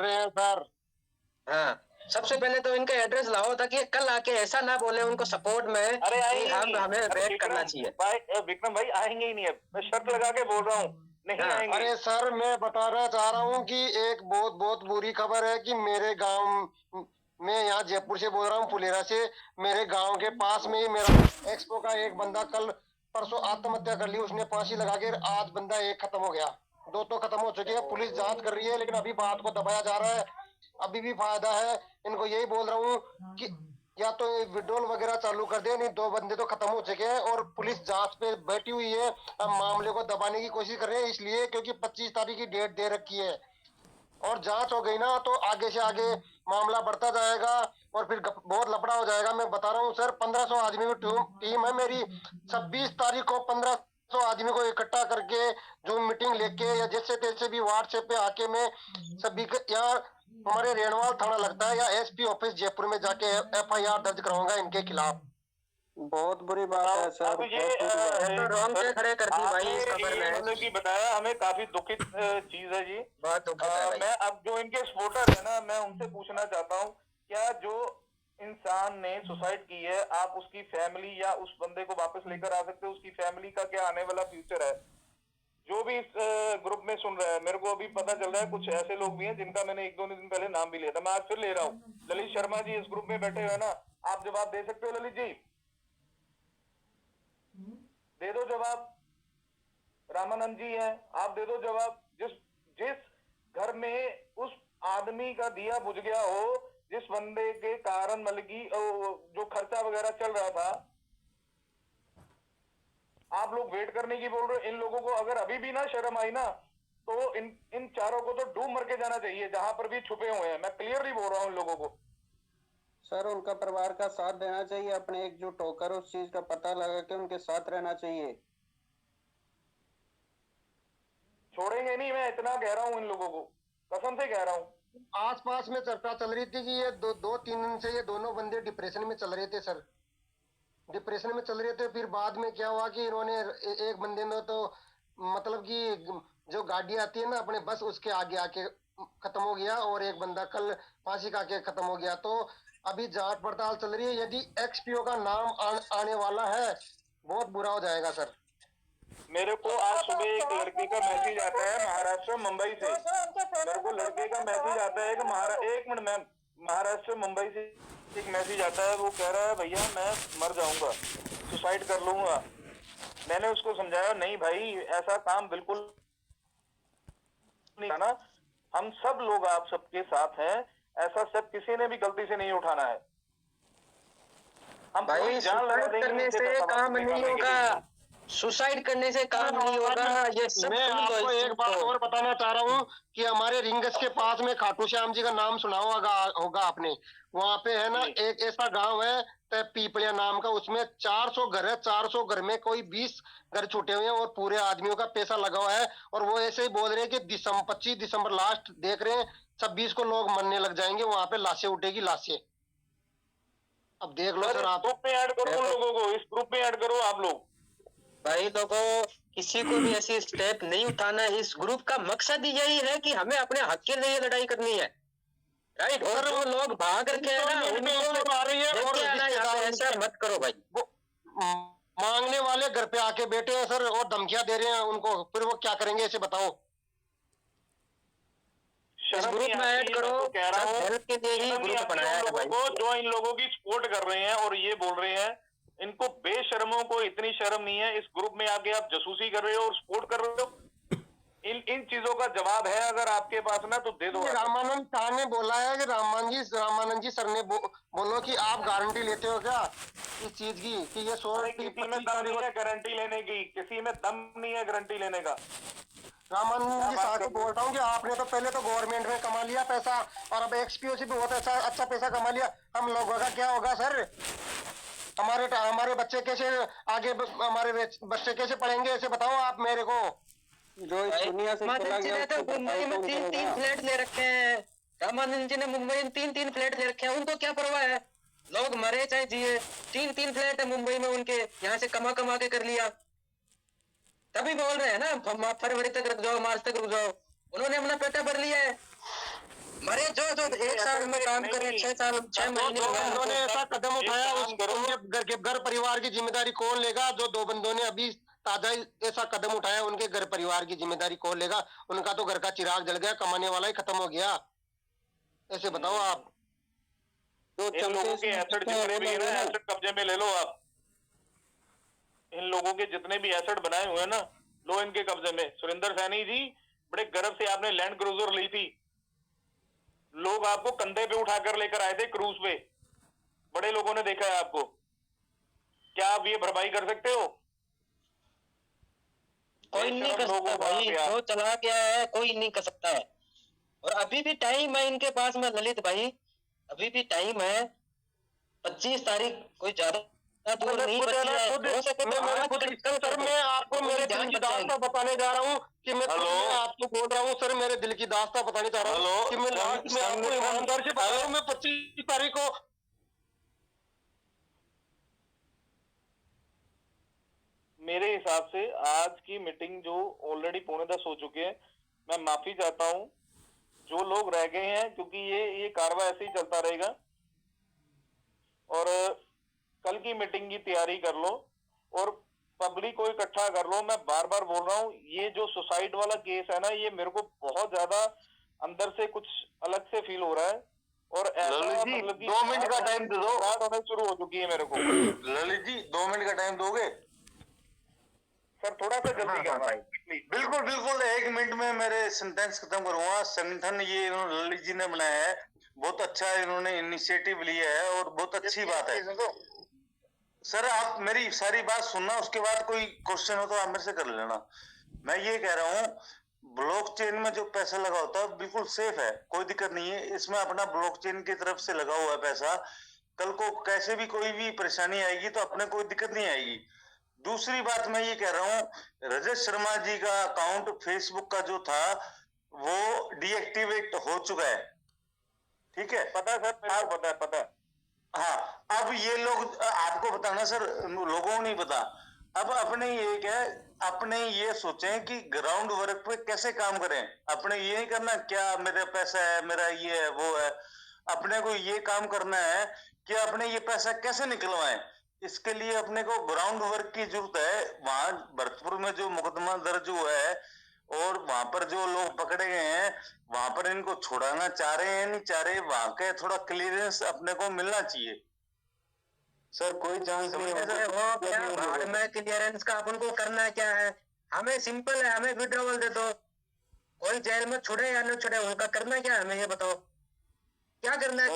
हाँ, सबसे पहले तो इनका एड्रेस लाओ, ताकि कल आके ऐसा ना बोले उनको सपोर्ट में कि हमें वेट करना चाहिए। भाई विक्रम भाई आएंगे ही नहीं है, मैं शर्त लगा के बोल रहा हूँ, नहीं आएंगे। अरे सर, मैं बताना चाह रहा हूँ कि एक बहुत बहुत बुरी खबर है कि मेरे गांव मैं यहाँ जयपुर से बोल रहा हूँ, फुलेरा से। मेरे गांव के पास में ही मेरा एक्सपो का एक बंदा कल परसों आत्महत्या कर ली, उसने फांसी लगा के। आज बंदा एक खत्म हो गया, दो तो खत्म हो चुके हैं। पुलिस जांच कर रही है, लेकिन अभी बात को दबाया जा रहा है। अभी भी फायदा है इनको। यही बोल रहा हूँ कि या तो विड्रॉल वगैरह चालू कर दे, नहीं दो बंदे तो खत्म हो चुके हैं और पुलिस जांच पे बैठी हुई है। हम मामले को दबाने की कोशिश कर रहे हैं, इसलिए क्योंकि 25 तारीख की डेट दे रखी है और जांच हो गई ना तो आगे से आगे मामला बढ़ता जाएगा और फिर बहुत लफड़ा हो जाएगा। मैं बता रहा हूँ सर, 1500 आदमी की टीम है मेरी। 26 तारीख को 1500 आदमी को इकट्ठा करके जूम मीटिंग लेके या जैसे तैसे भी व्हाट्सएप पे आके मैं सभी यहाँ हमारे रेणवाल थाना लगता है या एसपी ऑफिस जयपुर में जाके FIR दर्ज कराऊंगा इनके खिलाफ। बहुत बुरी बात है सर। अब ये रोंग से खड़े कर दी भाई इस खबर में। आपने की बताया, हमें काफी दुखित चीज है जी। बहुत दुखित है भाई। मैं अब जो इनके सपोर्टर है ना, मैं उनसे पूछना चाहता हूँ, क्या जो इंसान ने सुसाइड की है, आप उसकी फैमिली या उस बंदे को वापस लेकर आ सकते हो? उसकी फैमिली का क्या आने वाला फ्यूचर है? जो भी इस ग्रुप में सुन रहा है, मेरे को अभी पता चल रहा है कुछ ऐसे लोग भी हैं जिनका मैंने 1-2 दिन पहले नाम भी लिया था, मैं आज फिर ले रहा हूँ। ललित शर्मा जी इस ग्रुप में बैठे हुए हैं ना, आप जवाब दे सकते हो? ललित जी दे दो जवाब। रामानंद जी हैं, आप दे दो जवाब। जिस घर में उस आदमी का दिया बुझ गया हो, जिस बंदे के कारण मतलब की जो खर्चा वगैरह चल रहा था, आप लोग वेट करने की बोल रहे हो। इन लोगों को अगर अभी भी ना शर्म आई ना, तो इन चारों को तो डूब मर के जाना चाहिए जहां पर भी छुपे हुए हैं। मैं क्लियरली बोल रहा हूं इन लोगों को। सर उनका परिवार का साथ देना चाहिए, अपने एकजुट होकर उस चीज का पता लगा के उनके साथ रहना चाहिए। छोड़ेंगे नहीं, मैं इतना कह रहा हूं इन लोगों को, कसम से कह रहा हूं। आसपास में चर्चा चल रही थी कि ये 2-3 दिन से ये दोनों बंदे डिप्रेशन में चल रहे थे सर, डिप्रेशन में चल रहे थे। फिर बाद में क्या हुआ कि इन्होंने एक बंदे ने तो मतलब कि जो गाड़ी आती है ना अपने बस, उसके आगे आके खत्म हो गया और एक बंदा कल फांसी का के खत्म हो गया। तो अभी जांच पड़ताल चल रही है। यदि XPO का नाम आने वाला है, बहुत बुरा हो जाएगा सर। मेरे को आज सुबह एक लड़के का मैसेज आता है महाराष्ट्र मुंबई से। मेरे को लड़के का मैसेज आता है कि एक मिनट मैम, महाराष्ट्र मुंबई से एक मैसेज आता है। वो कह रहा है भैया मैं मर जाऊंगा, सुसाइड कर लूंगा। मैंने उसको समझाया नहीं भाई, ऐसा काम बिल्कुल नहीं ना। हम सब लोग आप सबके साथ हैं, ऐसा सब किसी ने भी गलती से नहीं उठाना है। हम भाई सुसाइड करने से काम नहीं होगा, सुसाइड करने से काम नहीं होगा। ये सब मैं आपको एक बात और बताना चाह रहा हूँ कि हमारे रिंगस के पास में खाटू श्याम जी का नाम सुना होगा आपने। वहाँ पे है ना एक ऐसा गांव है पीपलिया नाम का, उसमें 400 घर है। 400 घर में कोई 20 घर छूटे हुए हैं और पूरे आदमियों का पैसा लगा हुआ है। और वो ऐसे ही बोल रहे हैं कि 25 दिसंबर लास्ट देख रहे हैं, 26 को लोग मरने लग जाएंगे, वहां पे लाशें उठेगी लाशें। अब देख लो सर, आप ग्रुप में ऐड करो उन लोगों को, इस ग्रुप में ऐड करो आप लोग। भाई लोगों, किसी को भी ऐसी स्टेप नहीं उठाना। इस ग्रुप का मकसद ही यही है कि हमें अपने हक के लिए लड़ाई करनी है, राइट। और जो लोग भाग रखे हैं ना, उनको आ रही है और ऐसा मत करो भाई। मांगने वाले घर पे आके बैठे हैं सर और धमकियां दे रहे हैं उनको, फिर वो क्या करेंगे ऐसे बताओ। इस ग्रुप में ऐड करो, हेल्प के लिए ही ग्रुप बनाया है भाई। जो इन लोगों की सपोर्ट कर रहे हैं और ये बोल रहे हैं, इनको बेशर्मों को इतनी शर्म नहीं है, इस ग्रुप में आके आप जसूसी कर रहे हो और सपोर्ट कर रहे हो। इन चीजों का जवाब है अगर आपके पास ना तो दे दो। रामानंद शाह ने बोला है कि रामानंद जी सर ने बोलो कि आप गारंटी लेते हो क्या इस चीज की कि ये 100 किसी में दम नहीं है गारंटी लेने की, किसी में दम नहीं है गारंटी लेने का। रामानंद जी शाह को बोल रहा हूँ कि आपने तो पहले तो गवर्नमेंट में कमा लिया पैसा और अब XPO से भी बहुत अच्छा पैसा कमा लिया। हम लोगों का क्या होगा सर? हमारे बच्चे कैसे आगे, हमारे बच्चे कैसे पढ़ेंगे ऐसे बताओ आप मेरे को। जो इस दुनिया से चला गया तो मुंबई में 3-3 फ्लैट ले रखे हैं। रामानंद जी ने मुंबई में 3-3 फ्लैट ले रखे हैं, उनको क्या परवाह है? लोग मरे चाहे जिए, 3-3 फ्लैट है मुंबई में उनके, यहाँ से कमा के कर लिया। तभी बोल रहे हैं ना फरवरी तक रुक जाओ, मार्च तक रुक जाओ। उन्होंने अपना पेटा भर लिया है। मरे जो 1 साल में काम करे, 6 महीने उन्होंने ऐसा कदम उठाया, उनके घर परिवार की जिम्मेदारी कौन लेगा? जो 2 बंदों ने अभी ताजा ऐसा कदम उठाया, उनके घर परिवार की जिम्मेदारी कौन लेगा? उनका तो घर का चिराग जल गया, कमाने वाला ही खत्म हो गया। ऐसे बताओ आप। इन लोगों के एसेट जितने भी हैं ना, एसेट कब्जे में ले लो आप। इन लोगों के जितने भी एसेट बनाए हुए हैं ना, लो इनके कब्जे में। सुरेंद्र सैनी जी, बड़े गर्व से आपने लैंड क्रूजर ली थी, लोग आपको कंधे पे उठाकर लेकर आए थे क्रूज पे, बड़े लोगों ने देखा है आपको। क्या आप ये भरपाई कर सकते हो? कोई नहीं कर सकता भाई, जो चला गया है कोई नहीं कर सकता है। और अभी भी टाइम है इनके पास में ललित भाई, अभी भी टाइम है। 25 तारीख कोई ज्यादा दूर नहीं बची है। हो सके तो सर मैं आपको मेरे दिल की दास्तां बताने जा रहा हूँ कि मैं आपको बोल रहा हूँ सर, मेरे दिल की दास्तां बताने जा रहा हूँ कि मैं लास्ट में आपको ईमानदार से बता रहा हूँ, मैं 25 तारीख को मेरे हिसाब से आज की मीटिंग जो ऑलरेडी 9:45 हो चुके हैं, मैं माफी चाहता हूं जो लोग रह गए हैं, क्योंकि ये कारवा ऐसे ही चलता रहेगा। और कल की मीटिंग की तैयारी कर लो और पब्लिक को इकट्ठा कर लो। मैं बार बार बोल रहा हूँ, ये जो सुसाइड वाला केस है ना, ये मेरे को बहुत ज्यादा अंदर से कुछ अलग से फील हो रहा है। और ऐसा मतलब कि 2 मिनट का टाइम दे दो, बात होने शुरू हो चुकी है मेरे को। ललित जी 2 मिनट का टाइम दोगे सर? थोड़ा सा जल्दी करना भाई, बिल्कुल बिल्कुल, 1 मिनट में मेरे सेंटेंस खत्म करूंगा। संगठन ये ललित जी ने बनाया है, बहुत अच्छा इन्होंने इनिशिएटिव लिया है और बहुत अच्छी बात है। सर आप मेरी सारी बात सुनना, उसके बाद कोई क्वेश्चन हो तो आप मेरे से कर लेना। मैं ये कह रहा हूँ, ब्लॉकचेन में जो पैसा लगा होता है बिल्कुल सेफ है, कोई दिक्कत नहीं है इसमें। अपना ब्लॉकचेन की तरफ से लगा हुआ है पैसा, कल को कैसे भी कोई भी परेशानी आएगी तो अपने कोई दिक्कत नहीं आएगी। दूसरी बात मैं ये कह रहा हूँ, रजत शर्मा जी का अकाउंट फेसबुक का जो था वो डीएक्टिवेट हो चुका है, ठीक है? पता है सर, मेरे को पता है। हाँ, अब ये लोग आपको बताना सर, लोगों को नहीं पता। अब अपने ये क्या है, अपने ये सोचें कि ग्राउंड वर्क पे कैसे काम करें। अपने ये नहीं करना क्या मेरा पैसा है, मेरा ये है वो है। अपने को ये काम करना है कि अपने ये पैसा कैसे निकलवाएं। इसके लिए अपने को ग्राउंड वर्क की जरूरत है। वहां भरतपुर में जो मुकदमा दर्ज हुआ है और वहां पर जो लोग पकड़े गए हैं, वहां पर इनको छुड़ाना चाह रहे हैं नहीं चाह रहे, वहां का थोड़ा क्लियरेंस अपने को मिलना चाहिए। सर कोई चांस नहीं है सर, वो क्या भाड़ में क्लियरेंस का अपन को करना क्या है? हमें सिंपल है, हमें विड्रॉवल दे दो। कोई जेल में छुड़े या न छुड़े, उनका करना क्या है हमें ये बताओ, क्या करना है?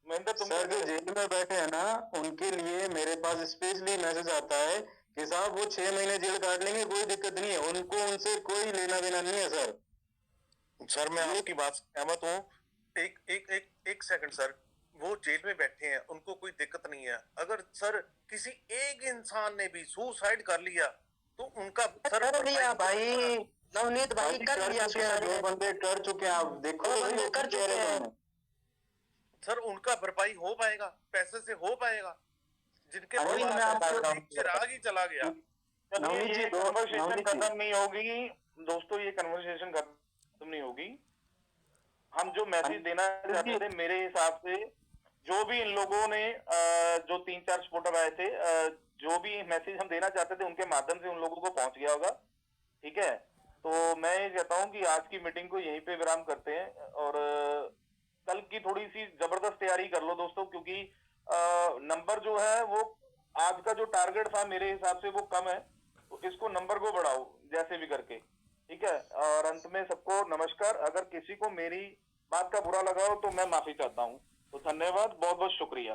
सर जो जेल में बैठे हैं ना, उनके लिए मेरे पास स्पेशली मैसेज आता है कि साहब वो 6 महीने जेल काट लेंगे, कोई दिक्कत नहीं है उनको, उनसे कोई लेना देना नहीं है। सर मैं आपकी बात से सहमत हूँ। एक सेकंड सर, वो जेल में बैठे हैं, उनको कोई दिक्कत नहीं है। अगर सर किसी एक इंसान ने भी सुसाइड कर लिया तो उनका सर कर लिया भाई, नवनीत भाई कर लिया, 2 बंदे कर चुके हैं, आप देखो कर चुके हैं सर। उनका भरपाई हो पाएगा, पैसे से हो पाएगा? जिनके चिराग ही चला गया। ये कन्वर्सेशन खत्म नहीं होगी दोस्तों, ये कन्वर्सेशन खत्म नहीं होगी। हम जो मैसेज देना चाहते थे, मेरे हिसाब से जो भी इन लोगों ने जो 3-4 सपोर्टर आए थे, जो भी मैसेज हम देना चाहते थे उनके माध्यम से उन लोगों को पहुंच गया होगा, ठीक है? तो मैं ये कहता हूँ कि आज की मीटिंग को यहीं पे विराम करते हैं और कल की थोड़ी सी जबरदस्त तैयारी कर लो दोस्तों, क्योंकि नंबर जो है वो आज का जो टारगेट था मेरे हिसाब से वो कम है, तो इसको नंबर को बढ़ाओ जैसे भी करके, ठीक है? और अंत में सबको नमस्कार। अगर किसी को मेरी बात का बुरा लगा हो तो मैं माफी चाहता हूँ। तो धन्यवाद, बहुत बहुत शुक्रिया।